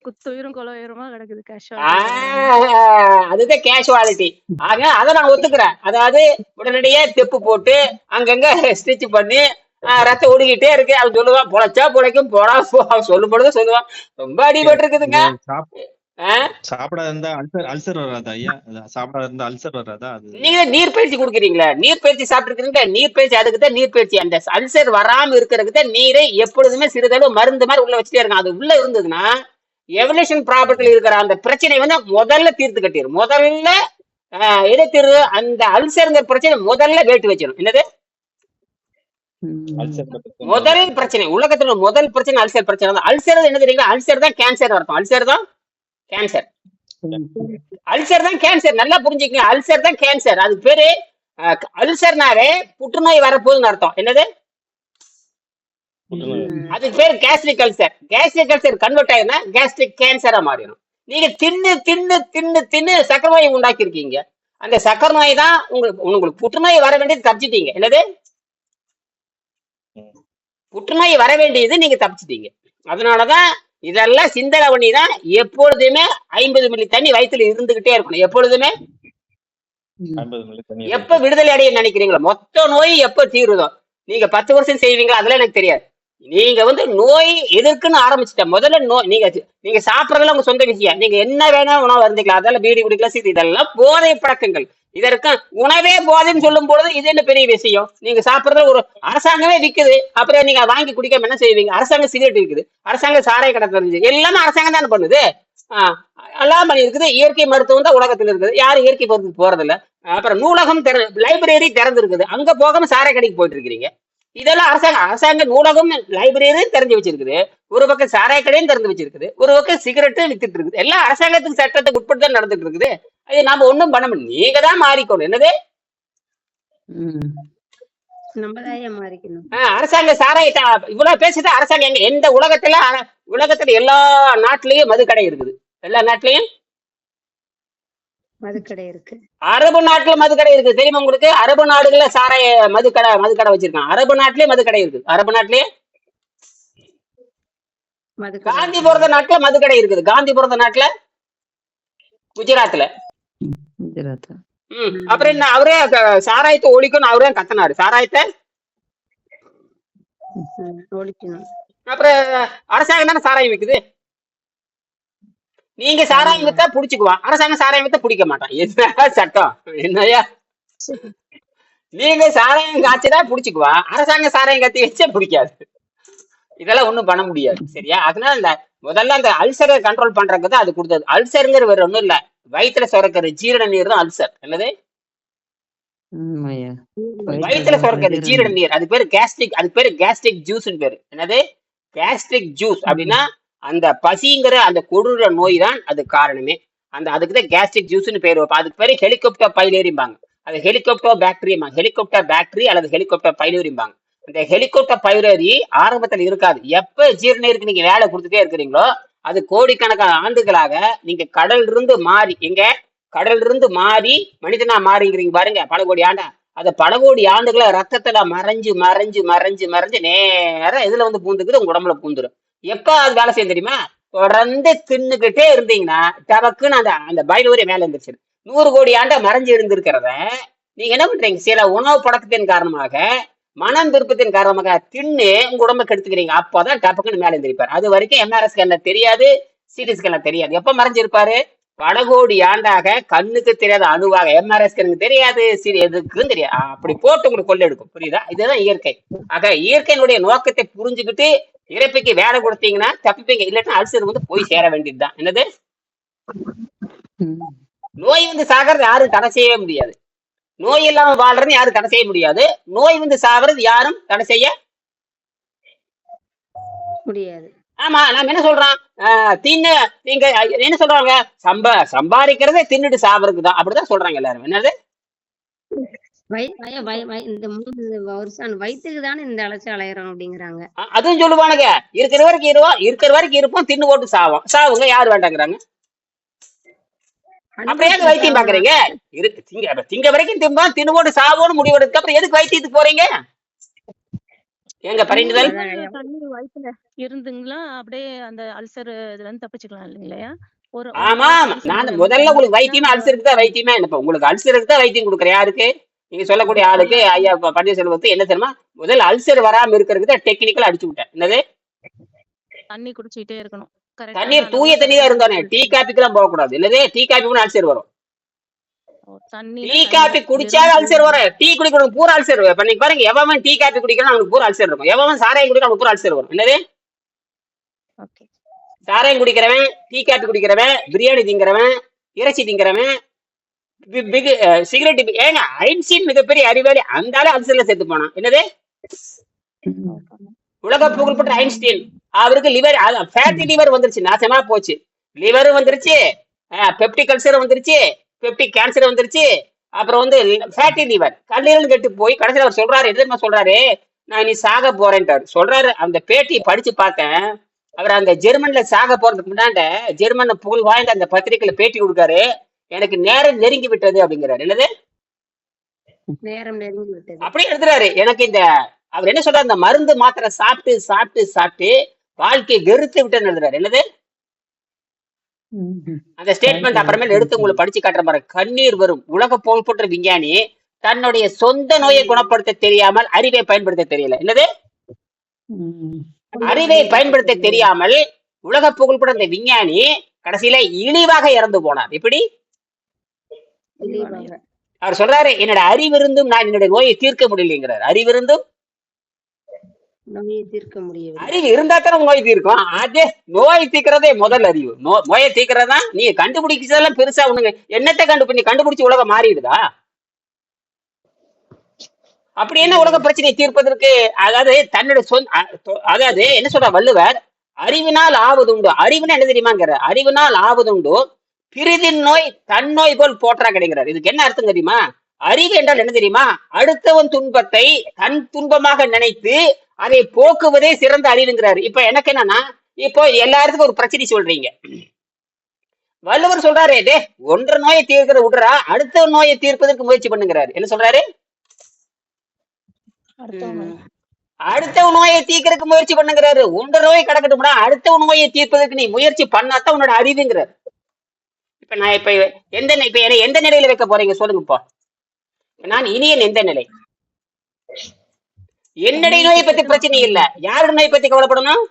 குத்துயிரும் கொலையுமா கிடக்குது. அதுதான் கேஷுவாலிட்டி. ஆக அதை நான் ஒத்துக்கிறேன். அதாவது உடனடியே தெப்பு போட்டு அங்கங்க ஸ்டிச் பண்ணி ரத்தம் ஓடிக்கிட்டே இருக்கு. அவன் சொல்லுவான் பொழைச்சா பொழைக்கும், போடா போ. அவன் சொல்லும் பொழுது சொல்லுவான் ரொம்ப அடிபட்டு இருக்குதுங்க. சாப்பிடாத இருந்தா அல்சர் வராதா ஐயா? சாப்பிடாத இருந்தா அல்சர் வராதா? அது நீங்க நீர் பயிற்சி கொடுக்குறீங்களா? நீர் பயிற்சி சாப்பிட்டுருக்கீங்களா? நீர் பயிற்சி அதுக்குதான் நீர் பயிற்சி. அந்த அல்சர் வராம இருக்கிறதுக்கு நீரை எப்பொழுதுமே சிறிதளவு மருந்து மாதிரி உள்ள வச்சுட்டே இருக்கும். அது உள்ள இருந்ததுன்னா எவல்யூஷன் ப்ராப்பர்ட்டில இருக்கிற அந்த பிரச்சனை வந்து முதல்ல தீர்த்து கட்டிடும். முதல்ல எதை தீர்வு? அந்த அல்சர்ங்கிற பிரச்சனை முதல்ல வேட்டு வச்சிடும். என்னது முதல் பிரச்சனை? உலகத்துல முதல் பிரச்சனை அல்சர் பிரச்சனை தான். அல்சர் என்ன தெரியுங்களா? அல்சர் தான் கேன்சர் அர்த்தம். அல்சர் தான் கேன்சர். அல்சர் தான் கேன்சர். நல்லா புரிஞ்சுக்கங்க. அல்சர் தான் கேன்சர். அது பேரு அல்சர்னாவே புற்றுநோய் வரப்போகுதுன்னு அர்த்தம். என்னது? அதுக்கு பேரு gastric ulcer. Gastric ulcer convert ஆயிருந்தா கேஸ்ட்ரிக் கேன்சரா மாறிடும். நீங்க தின்னு தின்னு தின்னு தின்னு சக்கர நோயை உண்டாக்கி இருக்கீங்க. அந்த சக்கர நோய் தான் உங்களுக்கு புற்றுநோய் வர வேண்டியது தப்பிச்சிட்டீங்க. என்னது? புற்றுநோய் வர வேண்டியது நீங்க தப்பிச்சிட்டீங்க. அதனாலதான் இதெல்லாம் சிந்தனை பண்ணி தான் எப்பொழுதுமே 50 மில்லி தண்ணி வயிற்றுல இருந்துகிட்டே இருக்கணும். எப்பொழுதுமே எப்ப விடுதலை அடைய நினைக்கிறீங்களோ, மொத்த நோய் எப்ப தீருதோ, நீங்க 10 வருஷம் செய்வீங்களா அதெல்லாம் எனக்கு தெரியாது. நீங்க வந்து நோய் எதிர்க்குன்னு ஆரம்பிச்சுட்ட முதல்ல நோய் நீங்க சாப்பிடறதுல உங்க சொந்த விஷயம். நீங்க என்ன வேணா உணவு இருந்துக்கலாம், அதெல்லாம் பீடி குடிக்கலாம், சீது, இதெல்லாம் போதை பழக்கங்கள். இதற்கு உணவே போதைன்னு சொல்லும் பொழுது இது என்ன பெரிய விஷயம்? நீங்க சாப்பிடறது ஒரு அரசாங்கமே விக்குது, அப்புறம் நீங்க வாங்கி குடிக்காம என்ன செய்வீங்க? அரசாங்கம் சிகரெட் இருக்குது, அரசாங்கம் சாராய கடை தெரிஞ்சு, எல்லாமே அரசாங்கம் தானே பண்ணுது. எல்லாம் பண்ணி இருக்குது. இயற்கை மருத்துவம் தான் உலகத்துல இருக்குது. யாரும் இயற்கை மருத்துவம் போறது இல்ல. அப்புறம் நூலகம் லைப்ரரி திறந்து இருக்குது, அங்க போகாம சாராய கடைக்கு போயிட்டு இருக்கிறீங்க. இதெல்லாம் அரசாங்க நூலகம் லைப்ரரியும் திறந்து வச்சிருக்குது, ஒரு பக்கம் சாராய கடையும் திறந்து வச்சிருக்குது, ஒரு பக்கம் சிகரெட்டும் வித்துட்டு இருக்குது. எல்லாம் அரசாங்கத்துக்கு சட்டத்துக்கு உட்பட்டு தான் நடந்துட்டு இருக்குது. அது நாம ஒண்ணும் பண்ண முடியும். நீங்க தான் மாறிக்கணும். என்னது? அரசாங்க சாராயத்தை இவ்வளவு பேசிட்டு அரசாங்கம் எந்த உலகத்துல எல்லா நாட்டிலயும் மதுக்கடை இருக்குது. எல்லா நாட்டிலயும் மதுக்கடை இருக்கு. அரபு நாட்டுல மதுக்கடை இருக்கு, தெரியுமா உங்களுக்கு? அரபு நாடுகள்ல சாராய மதுக்கடை வச்சிருக்காங்க. அரபு நாட்டிலேயே மதுக்கடை இருக்கு. அரபு நாட்டிலேயே காந்தி பிறந்த நாட்டுல மதுக்கடை இருக்குது. காந்தி பிறந்த நாட்டுல குஜராத்ல. அப்புறம் என்ன, அவரே சாராயத்தை ஒழிக்கணும் அவரே கத்தினாரு. சாராயத்தை ஒழிக்கணும். அப்புறம் அரசாங்கம் தானே சாராயம் விக்குது. நீங்க சாராயம் வித்தா புடிச்சுக்குவான், அரசாங்கம் சாராயம் வித்தா பிடிக்க மாட்டான். என்ன சட்டம்? என்னையா? நீங்க சாராயம் காய்ச்சதா புடிச்சுக்குவான், அரசாங்கம் சாராயம் காய்ச்சி வச்சா பிடிக்காது. இதெல்லாம் ஒண்ணும் பண்ண முடியாது. சரியா? அதனால இந்த முதல்ல அந்த அல்சரை கண்ட்ரோல் பண்றதுக்கு தான் அது கொடுத்தது. அல்சருங்கிற வேற ஒண்ணும் இல்ல, வயிற்றுல சுரக்கிற ஜீரண நீர் தான் அல்சர். என்னது? வயிற்றுல சுரக்கிற ஜீரண நீர், அது பேரு கேஸ்ட்ரிக். அது பேரு கேஸ்ட்ரிக் ஜூஸ் பேரு. என்னது? Gastric juice. அப்படின்னா அந்த பசிங்கிற அந்த கொடூர நோய் தான் அது காரணமே. அதுக்குதான் கேஸ்ட்ரிக் ஜூஸ்னு பேரு. அதுக்கு பேரு ஹெலிகாப்டர் பைலேரிம்பாங்க. அது ஹெலிகாப்டர் பாக்டீரியா, ஹெலிகாப்டர் பாக்டீரி அல்லது ஹெலிகாப்டர் பைலேரிம்பாங்க. இந்த ஹெலிகாப்டர் பைலேரி ஆரம்பத்துல இருக்காது. எப்ப ஜீரணீருக்கு நீங்க வேலை கொடுத்துட்டே இருக்கிறீங்களோ, அது கோடிக்கணக்கான ஆண்டுகளாக நீங்க கடல்ல இருந்து மாறி மனிதனா மாறிங்கிறீங்க பாருங்க, பல கோடி ஆண்டா. அது பல கோடி ஆண்டுகளை ரத்தத்துல மறைஞ்சு மறைஞ்சு மறைஞ்சு மறைஞ்சு நேரம் இதுல வந்து பூந்துக்குது, உங்க உடம்புல பூந்துரும். எப்ப அது வேலை செய்யும் தெரியுமா? தொடர்ந்து தின்னுக்கிட்டே இருந்தீங்கன்னா டபக்குன்னு அந்த பைலோரி மேல இருந்துச்சு. 100 கோடி ஆண்டா மறைஞ்சு இருந்திருக்கிறத நீங்க என்ன பண்றீங்க? சில உணவு பழக்கத்தின் காரணமாக, மனம் விருப்பத்தின் காரணமாக தின்னு உங்க உடம்பு கெடுத்துக்கிறீங்க. அப்பதான் டபக்குன்னு மேல இருந்திருப்பாரு. அது வரைக்கும் எம்ஆர்எஸ் ஸ்கேன்ல தெரியாது, சிடி ஸ்கேன்ல தெரியாது. எப்ப மறைஞ்சிருப்பாரு? பல கோடி ஆண்டாக கண்ணுக்கு தெரியாத அணுவாக. எம்ஆர்எஸ் ஸ்கேனுக்கு தெரியாது, சிடி எதுக்கும் தெரியாது. அப்படி போட்டு உங்களுக்கு கொள்ள எடுக்கும். புரியுதா? இதுதான் இயற்கை. ஆக இயற்கையினுடைய நோக்கத்தை புரிஞ்சுக்கிட்டு இறப்பைக்கு வேலை கொடுத்தீங்கன்னா தப்பிப்பீங்க. இல்லாட்டா அல்சர் வந்து போய் சேர வேண்டியதுதான். என்னது? நோய் வந்து சாகிறது யாரும் தடை செய்யவே முடியாது. நோய் இல்லாம வாழ்றது யாரும் தடை செய்ய முடியாது. நோய் வந்து சாகிறது யாரும் தடை செய்ய முடியாது. ஆமா, நாம என்ன சொல்றோம்? நீங்க என்ன சொல்றாங்க? சம்பாதிக்கிறதே தின்னுட்டு சாப்பிடுறதுக்கு தான். அப்படிதான் சொல்றாங்க எல்லாரும். என்னது? இந்த 3 வருஷம் வயிற்றுக்கு தானே இந்த அலைச்சல் அலையறோம் அப்படிங்கிறாங்க. அதுவும் சொல்லுவானுங்க. இருக்கிற வரைக்கும் இருப்போம், தின்னு போட்டு சாவுங்க. யாரு வேண்டாங்கிறாங்க? அப்புறம் ஏன் வைத்தியம் பாக்குறீங்க? திங்க வரைக்கும் தின்னு போட்டு சாவோன்னு முடிவெடுக்கு. அப்புறம் எதுக்கு வைத்தியத்துக்கு போறீங்க? எங்க பரிந்துதல் வயிற்றுல இருந்துங்களா அப்படியே அந்த அல்சர் இதுல இருந்து தப்பிச்சுக்கலாம் இல்லைங்களா? ஆமா, நான் முதல்ல உங்களுக்கு வைத்தியமே அல்சருக்கு தான் வைத்தியமே. உங்களுக்கு அல்சருக்கு தான் வைத்தியம் கொடுக்குறேன். யாருக்கு? நீங்க சொல்லக்கூடிய ஆளுக்கு ஐயா பன்னீர்செல்வத்துக்கு என்ன தெரியுமா, முதல் அல்சர் வராம இருக்கிறதுக்கு தான் டெக்னிக்கலா அடிச்சு விட்டேன். என்னது, தண்ணி குடிச்சிட்டே இருக்கணும். கரெக்டான தண்ணீர் தூய அளவுல தண்ணி தான் கரெக்டான இருந்தானே, டீ குடிக்கணும். காபிக்கு எல்லாம் போகக்கூடாது. என்னது, டீ காபி கூட அல்சர் வரும். தண்ணியில டீ தண்ணி காபி குடிச்சாலும் வெறும் அல்சர் வரும். டீ குடிக்கணும் பூரா அல்சர் வரும். இப்ப நீங்க பாருங்க, எவன் டீ காபி குடிக்கணும் அவனுக்கு பூரா அல்சர் இருக்கும். எவன் சாராயம் குடிக்கணும் அவனுக்கு பூரா அல்சர் வரும். என்னது, ஓகே. சாராயம் குடிக்கிறவன், டீ காபி குடிக்கிறவன், பிரியாணி திங்கிறவன், இறைச்சி திங்கிறவன், சிகரெட், ஏங்க ஐன்ஸ்டீன் மிகப்பெரிய அறிவாளி, அந்த ஆளு அல்சர்ல செத்து போனான். என்னது, உலக புகழ்பெற்ற ஐன்ஸ்டீன், அவருக்கு லிவர் ஃபேட்டி லிவர் வந்துருச்சு, நாசமா போச்சு. லிவரும் வந்துருச்சு, பெப்டிக் அல்சர் வந்துருச்சு, பெப்டிக் கேன்சர் வந்துருச்சு, அப்புறம் வந்து ஃபேட்டி லிவர், கல்லீரல் கெட்டு போய் கடைசியில் அவர் சொல்றாரு, எதுமா சொல்றாரு, நான் நீ சாக போறேன்ட்டாரு சொல்றாரு. அந்த பேட்டியை படிச்சு பார்த்தேன். அவர் அந்த ஜெர்மன்ல சாக போறதுக்கு முன்னாண்ட ஜெர்மன் புகழ் வாய்ந்த அந்த பத்திரிகையில பேட்டி கொடுக்காரு. எனக்கு நேரம் நெருங்கி விட்டது அப்படிங்கிறாரு. என்னது, நேரம் நெருங்கி விட்டது. அப்படியே எழுதுறாரு. எனக்கு இந்த அவர் என்ன சொல்றாரு, இந்த மருந்து மாத்திரை சாப்பிட்டு சாப்பிட்டு சாப்பிட்டு வாழ்க்கையை வெறுத்து விட்டேன்னு எழுதுறாரு. என்னது, அந்த ஸ்டேட்மெண்ட் அப்புறமேல எடுத்து உங்களுக்கு படிச்சு காட்டுற மாதிரி கண்ணீர் வரும். உலக புகழ்பெற்ற விஞ்ஞானி தன்னுடைய சொந்த நோயை குணப்படுத்த தெரியாமல் அறிவை பயன்படுத்த தெரியல. என்னது, அறிவை பயன்படுத்த தெரியாமல் உலக புகழ்பெற்ற இந்த விஞ்ஞானி கடைசியில இழிவாக இறந்து போனார். எப்படி, தெளிவாக. அவர் சொல்றாரு, என்னோட அறிவிருந்தும் நான் என்னுடைய நோயை தீர்க்க முடியலைங்கிறார். அறிவிருந்தும் நோயை தீர்க்க முடியவில்லை. அறிவு இருந்தா தானே நோய் தீர்க்கும். அதே நோய் தீர்க்கிறதே முதல் அறிவு. நோயை தீர்க்கிறதா நீங்க கண்டுபிடிச்சதெல்லாம் பெருசா ஒண்ணுங்க. என்னத்தை கண்டுபிடிச்சு உலகம் மாறிடுதா? அப்படி என்ன உலக பிரச்சனை தீர்ப்பதற்கு, அதாவது தன்னுடைய அதாவது என்ன சொல்ற வள்ளுவர், அறிவினால் ஆவதுண்டு. அறிவுனா என்ன தெரியுமாங்கிற, அறிவினால் ஆவதுண்டு பிரிதின் நோய் தன் நோய் போல் போற்றா கிடைக்கிறார். இதுக்கு என்ன அர்த்தம் தெரியுமா? அறிவு என்றால் என்ன தெரியுமா? அடுத்தவன் துன்பத்தை தன் துன்பமாக நினைத்து அதை போக்குவதே சிறந்த அறிவுங்கிறாரு. இப்ப எனக்கு என்னன்னா, இப்போ எல்லாருக்கும் ஒரு பிரச்சனை சொல்றீங்க, வள்ளுவர் சொல்றாரு, டே ஒன்ற நோயை தீர்க்கிற விடுறா, அடுத்த நோயை தீர்ப்பதற்கு முயற்சி பண்ணுங்கிறாரு. என்ன சொல்றாரு, அடுத்த நோயை தீர்க்கறதுக்கு முயற்சி பண்ணுங்கிறாரு. ஒன்ற நோயை கிடக்கட்டும்னா அடுத்த நோயை தீர்ப்பதற்கு நீ முயற்சி பண்ணாதான் உன்னோட அறிவுங்கிறாரு. இப்ப நான் இப்ப எந்த நிலையில வைக்க போறீங்க சொல்லுங்க. இப்போ நான் இனியன் எந்த நிலை, என்னுடைய நோயை பத்தி பிரச்சனை இல்ல, யாரோட நோயை பத்தி கவலைப்படணும்?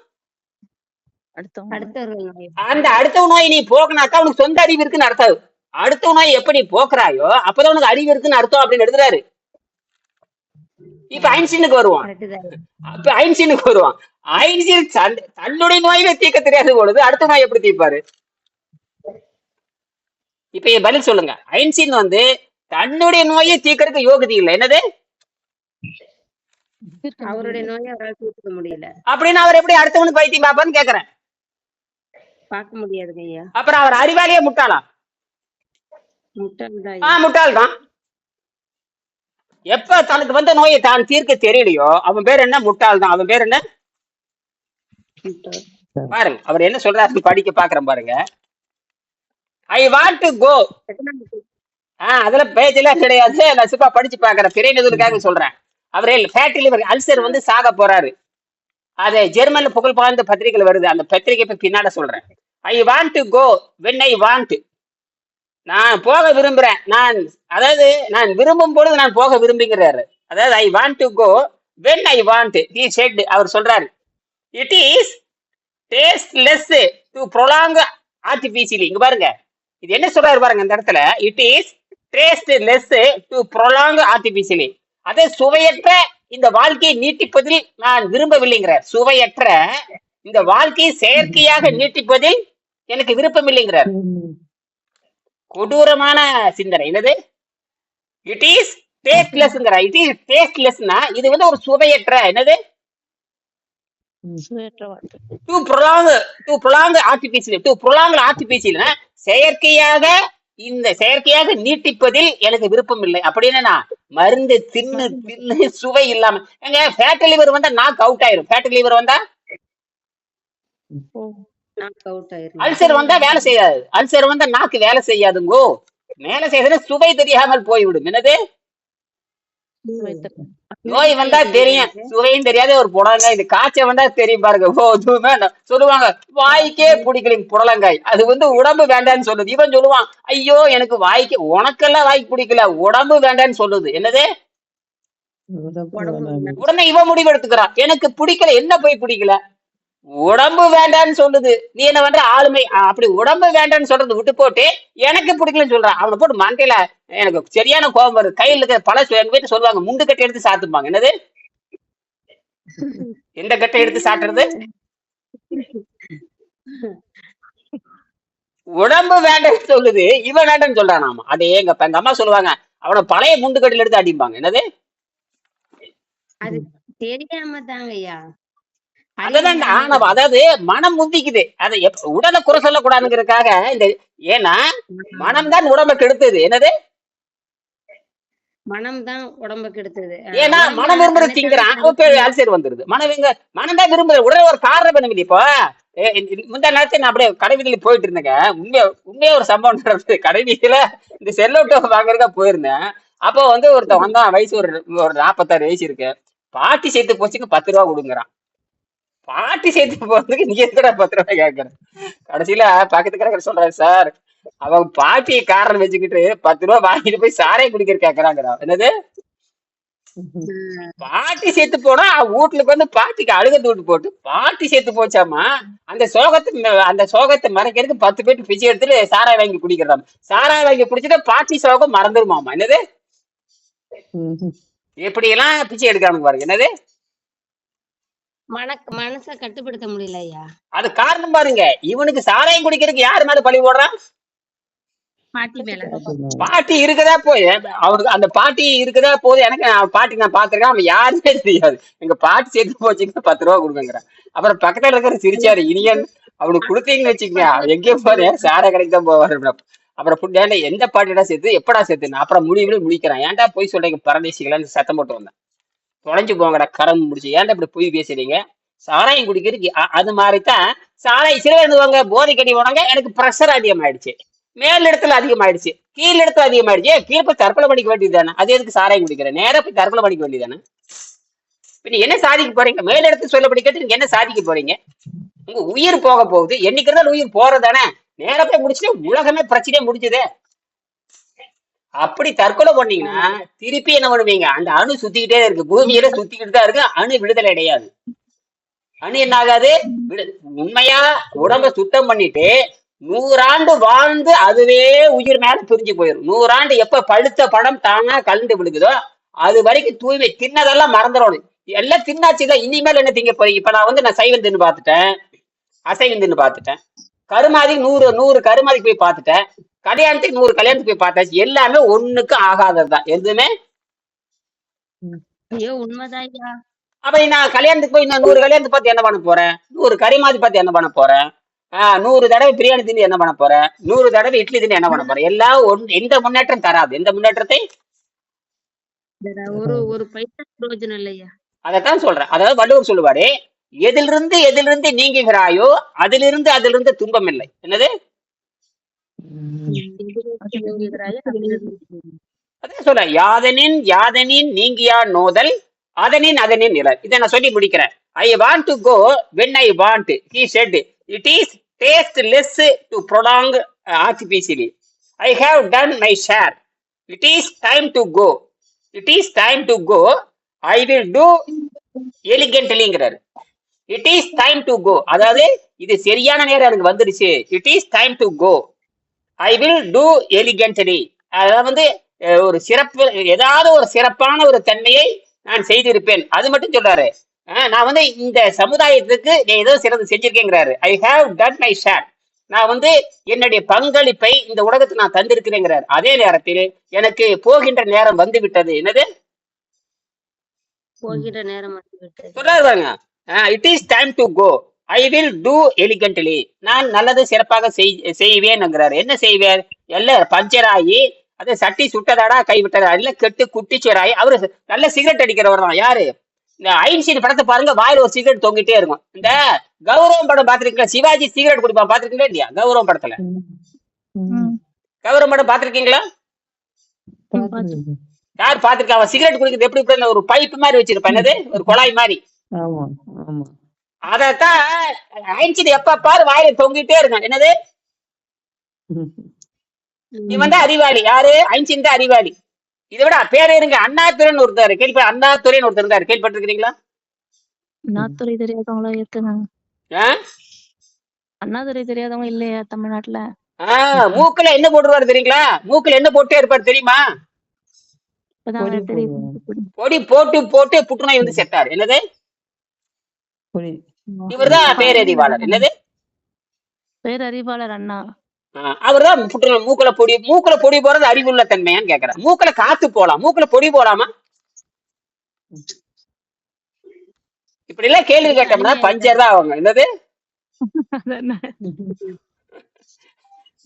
அடுத்தவர்கள் நோயை. அந்த அடுத்த நோயை நீ போக்கினாக்கா உனக்கு சொந்த அறிவு இருக்குன்னு அர்த்தம். அடுத்த நோயை எப்படி போக்குறாயோ அப்பதான் உனக்கு அறிவு இருக்குன்னு அர்த்தம் அப்படின்னு எழுதுறாரு. இப்ப ஐன்ஸ்டீனுக்கு வருவான். கரெக்ட் தான். அப்ப ஐன்ஸ்டீனுக்கு வருவான். ஐன்ஸ்டீன் தன்னுடைய நோயை தீர்க்க தெரியாத பொழுது அடுத்த நோய் எப்படி தீர்ப்பாரு? இப்ப என் பதில் சொல்லுங்க. ஐன்ஸ்டீன் வந்து தன்னுடைய நோயை தீர்க்கறதுக்கு யோகிதை இல்லை. என்னது, அவருடைய நோயை அவரால் தீர்க்க முடியல. அப்படின்னு அவர் எப்படி அடுத்தவனுக்கு வைத்தியம் பார்ப்பான்னு கேக்குறேன். பார்க்க முடியாதுங்க ஐயா. அப்புறம் அவர் அறிவாளியே முட்டாளா? முட்டாள்தான். முட்டாள் தான். எப்ப தனக்கு வந்த நோயை தான் தீர்க்க தெரியலையோ அவன் பேர் என்ன, முட்டாள் தான். அவன் பேர் என்ன பாருங்க. அவர் என்ன சொல்றாரு படிக்க பாக்குறேன் பாருங்க. I want to go. அதுல பேச்செல்லாம் கிடையாது. நான் சும்மா படிச்சு பாக்குறேன், திரைநெதுக்காக சொல்றேன். அவரே ஃபேட்டி லிவர் அல்சர் வந்து சாக போறாரு. அது ஜெர்மன்ல புகழ் பாய்ந்த பத்திரிகைகள் வருது. அந்த பத்திரிகை இப்ப பின்னால சொல்றேன். I want to go when I want. நான் போக விரும்புறேன். நான் விரும்பும் பொழுது நான் போக விரும்புகிறாரு. அதாவது I want to go when I want he said. அவர் சொல்றாரு, it is tasteless to prolong artificially. இங்க பாருங்க, இது என்ன சொல்றாரு பாருங்க இந்த இடத்துல. It is tasteless to prolong artificially. அதை சுவையற்ற இந்த வாழ்க்கையை நீட்டிப்பதில் நான் விரும்பவில்லைங்கிறார். சுவையற்ற இந்த வாழ்க்கையை செயற்கையாக நீட்டிப்பதில் எனக்கு விருப்பம் இல்லைங்கிறார். கொடூரமான சிந்தனை. என்னது, இட் இஸ் டேஸ்ட்லெஸ்ங்கிற. இட் இஸ் டேஸ்ட்லெஸ்னா இது வந்து ஒரு சுவையற்ற, என்னது, டு ப்ரொலாங் ஆர்டிபிஷியல் செயற்கையாக நீட்டிப்பதில் எனக்கு விருப்பம் இல்லை. அப்படின்னா மருந்து தின்னு தின்னு சுவை இல்லாம. எங்க ஃபேட்டி லிவர் வந்தா நாக் அவுட் ஆயிரும். ஃபேட்டி லிவர் வந்தா அல்சர் வந்தா வேலை செய்யாது. அல்சர் வந்தா நாக்கு வேலை செய்யாதுங்கோ. வேலை செய்யறது சுவை தெரியாமல் போய்விடும். என்னது, வைத்திருக்கேன். நோய் வந்தா தெரியும், சுவையும் தெரியாது ஒரு புடலங்காய். இது காய்ச்சல் வந்தா தெரியும் பாருங்க. போதுமே சொல்லுவாங்க, வாய்க்கே பிடிக்கல புடலங்காய். அது உடம்பு வேண்டான்னு சொல்லுது. இவன் சொல்லுவான், ஐயோ எனக்கு வாய்க்கு, உனக்கெல்லாம் வாய்க்கு பிடிக்கல, உடம்பு வேண்டான்னு சொல்லுது. என்னது? உடனே இவன் முடிவு எடுத்துக்கிறான், எனக்கு பிடிக்கல. என்ன போய் பிடிக்கல? உடம்பு வேண்டான்னு சொல்லுது. நீ என்ன பண்ற? ஆளுமை அப்படி உடம்பு வேண்டான்னு சொல்றது விட்டு போட்டு எனக்கு பிடிக்கலன்னு சொல்றான். அவனை போட்டு மண்டையில எனக்கு சரியான கோபம் வருது. கையில இருக்கிற பழசு எங்க வீட்டு சொல்லுவாங்க, முண்டு கட்டை எடுத்து சாத்துப்பாங்க. என்னது? எந்த கட்டை எடுத்து சாட்டுறது? உடம்பு வேண்டாம்னு சொல்லுது, இவன் வேண்டாம்னு சொல்றான். நாம அதே எங்க அம்மா சொல்லுவாங்க, அவனை பழைய முண்டு கட்டில எடுத்து அடிப்பாங்க. என்னது? அது தெரியாம தாங்க ஐயா. அதுதான் ஆணவம். அதாவது மனம் முந்திக்குது. அதை உடலை குறை சொல்லக்கூடாதுங்கிறதுக்காக இந்த, ஏன்னா மனம் தான் உடம்பை கெடுத்தது. என்னது? மனம் தான் உடம்பு கெடுத்தது. ஏன்னா மனம் விரும்புறது திங்கிறான், அல்சர் வந்துருது. மனம் தான் விரும்புறது. உடனே ஒரு காரணம் பண்ணுது. இப்போ முந்தா நேரத்தை நான் அப்படியே கடை வீதியில போயிட்டு இருந்தேங்க. உண்மையா ஒரு சம்பவம் நடந்தது. கடை வீதியில இந்த செல்லோட்டோ வாங்குறதுக்கா போயிருந்தேன். அப்போ ஒருத்தன் வந்தான், வயசு ஒரு 46 வயசு இருக்கு. பாட்டி சேர்த்து போச்சுக்கு 10 ரூபா கொடுங்குறான். பாட்டி சேர்த்து போறதுக்கு நீ எத்தனை 10 ரூபாய் கேட்கறேன். கடைசியில பக்கத்து கடை சொல்றாரு, சார் அவன் பாட்டியை காரணம் வச்சுக்கிட்டு 10 ரூபாய் வாங்கிட்டு போய் சாராயம் குடிக்கிற கேட்கறாங்கிறான். என்னது? பாட்டி சேர்த்து போனா வீட்டுக்கு பாட்டிக்கு அழுகத்து விட்டு போட்டு பாட்டி சேர்த்து போச்சாமா. அந்த சோகத்தை மறைக்கிறதுக்கு 10 பேருக்கு பிச்சை எடுத்துட்டு சாராயம் வாங்கி குடிக்கிறான். சாராயம் வாங்கி குடிச்சுட்டு பாட்டி சோகம் மறந்துருமாமா. என்னது? எப்படி எல்லாம் பிச்சை எடுக்கிறாங்க பாருங்க. என்னது? மனசை கட்டுப்படுத்த முடியல ஐயா. அது காரணம் பாருங்க. இவனுக்கு சாராயம் குடிக்கிறதுக்கு யாரு மேல பழி போடுறான்? பாட்டி மேல. பாட்டி இருக்குதா போய் அவனுக்கு அந்த பாட்டி இருக்குதா போது. எனக்கு பாட்டி நான் பாத்துருக்கேன், அவன் யாருமே தெரியாது. எங்க பாட்டி சேர்த்து போச்சுங்க 10 ரூபா கொடுக்குங்கிறான். அப்புறம் பக்கத்துல இருக்கிற சிரிச்சாரு, இனியன் அவனுக்கு கொடுத்தீங்கன்னு வச்சுக்கங்க, அவன் எங்கே போறேன் சாராய கடைக்கு தான் போவாரு. அப்புறம் ஏன்டா எந்த பாட்டிடா சேர்த்து, எப்படா சேர்த்து? அப்புறம் முடிக்கிறான். ஏன்டா போய் சொல்றீங்க பரதேசிகளான்னு சத்தம் போட்டு வந்தேன். தொலைஞ்சு போங்கடா கரம் முடிச்சு, ஏன்டா இப்படி போய் பேசுறீங்க? சாராயம் குடிக்கிறதுக்கு அது மாதிரிதான் சாராயம். சில எழுதுவாங்க, போதை கட்டி போனாங்க, எனக்கு ப்ரெஷர் அதிகமாயிடுச்சு, மேல் இடத்துல அதிகமாயிடுச்சு, கீழ் இடத்துல அதிகமாயிடுச்சு. கீழே போய் தற்கொலை பண்ணிக்க வேண்டியதுதானே? அது எதுக்கு சாராயம் குடிக்கிறேன்? நேரா போய் தற்கொலை பண்ணிக்க வேண்டியதானே? நீ என்ன சாதிக்க போறீங்க? மேல் இடத்து சொல்லப்படி கேட்டு நீங்க என்ன சாதிக்க போறீங்க? உங்க உயிர் போக போகுது. என்னைக்குறதால உயிர் போறதானே? நேரா போய் முடிச்சுட்டு உலகமே பிரச்சனையே முடிஞ்சதே. அப்படி தற்கொலை பண்ணீங்கன்னா திருப்பி என்ன பண்ணுவீங்க? அந்த அணு சுத்திக்கிட்டே இருக்கு, பூமியில சுத்திக்கிட்டு தான் இருக்கு. அணு விடுதலை அடையாது. அணு என்ன ஆகாது? உண்மையா உடம்ப சுத்தம் பண்ணிட்டு 100 ஆண்டு வாழ்ந்து அதுவே உயிர் மேல பிரிஞ்சு போயிடும். 100 ஆண்டு எப்ப பழுத்த படம் தானா கலந்து விழுகுதோ அது வரைக்கும் தூய்மை. தின்னதெல்லாம் மறந்துடணும். எல்லாம் தின்னாச்சுதான். இனிமேல் என்ன திங்க போறீங்க? இப்ப நான் சைவம் தின்னு பார்த்துட்டேன், அசைவம் தின்னு பார்த்துட்டேன், கருமாதி 100 கருமாதிக்கு போய் பார்த்துட்டேன், கல்யாணத்துக்கு 100 கல்யாணத்துக்கு போய் பார்த்தாச்சு. எல்லாமே ஒண்ணுக்கு ஆகாததுதான் எதுவுமே. ஐயோ உண்மைதான். அப்ப நான் கல்யாணத்துக்கு போய் நான் 100 கல்யாணத்தை பார்த்து என்ன பண்ண போறேன்? 100 கறிமாதி பார்த்து என்ன பண்ண போறேன்? 100 தடவை பிரியாணி தின்னு என்ன பண்ண போறேன்? 100 தடவை இட்லி தின்னு என்ன பண்ண போறேன்? எல்லாம் எந்த முன்னேற்றம் தராது. எந்த முன்னேற்றத்தை ஒரு பைசா பிரயோஜனம் இல்லையா. அதைத்தான் சொல்றேன். அதாவது வள்ளுவர் சொல்லுவாரு, எதிலிருந்து நீங்குகிறாயோ அதிலிருந்து துன்பம் இல்லை. என்னது? அதான் சொல்ற, யாதனின் நீங்கியா நோதல் அதனின் நிழல். இதை நான் சொல்லி முடிக்கிறேன். I want to go when I want. He said, it is tasteless to prolong artificially. I have done my share. It is time to go. I will do elegantlyங்கிறாரு. It is time to go. அதாவது இது சரியான நேரம் எனக்கு வந்துருச்சு. It is time to go. I will do elegantly. அதாவது ஒரு சிறப்பு, ஏதாவது ஒரு சிறப்பான ஒரு தன்மையை நான் செய்திருப்பேன். அது மட்டும் சொல்றாரு. நான் இந்த சமுதாயத்துக்கு ஏதோ சிறந்து செஞ்சிருக்கேங்கிறாரு. I have done my share. நான் என்னுடைய பங்களிப்பை இந்த உலகத்துக்கு நான் தந்திருக்கிறேங்கிறார். அதே நேரத்தில் எனக்கு போகின்ற நேரம் வந்து விட்டது. என்னது? போகின்ற நேரம் வந்து விட்டது சொல்றாங்க. It is time to go. I will do elegantly. நான் நல்லது சிறப்பாக செய்வேன்ங்கிறாரு. என்ன செய்வேன்? எல்லாம் பஞ்சர் ஆகி, அது சட்டி சுட்டதாடா கை விட்டதா இல்ல கெட்டு குட்டிச்சோராயி. அவரு நல்ல சிகரெட் அடிக்கிறவர் தான். யாரு? இந்த ஐன்ஸ்டீன் படத்தை பாருங்க, வாயில ஒரு சிகரெட் தொங்கிட்டே இருக்கும். இந்த கௌரவம் படம் பாத்திருக்கீங்களா? சிவாஜி சிகரெட் குடிப்பான், பாத்திருக்கீங்களா இல்லையா? கௌரவம் படத்துல கௌரவம் படம் பாத்திருக்கீங்களா? யார் பாத்துருக்கா? அவன் சிகரெட் குடிக்கிறது எப்படி இப்படி ஒரு பைப் மாதிரி வச்சிருப்பான், என்னது ஒரு குழாய் மாதிரி. ஆமா ஆமா அதத்தான் ஐன்ஸ்டீன் எப்ப பாரு வாயில தொங்கிட்டே இருக்கான், என்னது இவன் தான் அறிவாளி. யாரு? ஐன்ஸ்டீன் தான் அறிவாளி. இதை விட பேர் இருங்க, அண்ணாதுரைன்னு ஒருத்தர் கேள்வி, அண்ணாதுரைன்னு ஒருத்தர் இருந்தாரு, கேள்விப்பட்டிருக்கிறீங்களா? அண்ணாதுரை தெரியாதவங்களா இருக்குங்க? ஆ? அண்ணாதுரை தெரியாதவங்க இல்லையா தமிழ்நாட்டுல? மூக்குல என்ன போட்டுருவாரு தெரியுங்களா? மூக்குல என்ன போட்டே இருப்பாரு தெரியுமா? இப்பதான் பொடி தெரியுது. போடுவாங்க. பொடி போட்டு போட்டு புற்றுநோய் வந்து செத்தாரு, என்னது பொடி இவர்தான் பேரறிவாளர், என்னது பேரறிவாளர் அண்ணா. அவர்தான் புற்றுநோய். மூக்குல பொடி போறது அறிவுள்ள தன்மையான்னு கேக்குறேன். மூக்குல காத்து போலாம், மூக்குல பொடி போலாமா? இப்படி எல்லாம் கேள்வி கேட்டோம்னா பஞ்சர் தான் அவங்க, என்னது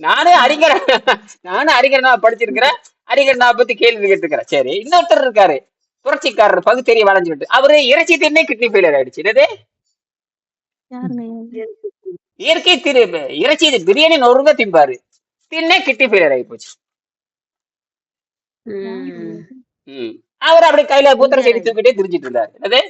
நானும் அறிஞரனா படிச்சிருக்கிறேன், அறிஞரனா பத்தி கேள்வி கேட்டுக்கிறேன். சரி, இன்னொருத்தர் இருக்காரு புரட்சிக்காரர் பகுத்தறிவு வளைஞ்சுட்டு, அவரு இறைச்சி தின்னே கிட்னி ஃபெயிலியர் ஆயிடுச்சு, என்னது யாருங்க? இயற்கை இறைச்சி பிரியாணி நொறுங்க திம்பாரு, தின்னே கிட்னி ஃபெயிலியர் ஆகி போச்சு. அவர் அப்படி கையில மூத்திர செடி தூக்கிட்டே திரிஞ்சிட்டு இருந்தாரு, என்னது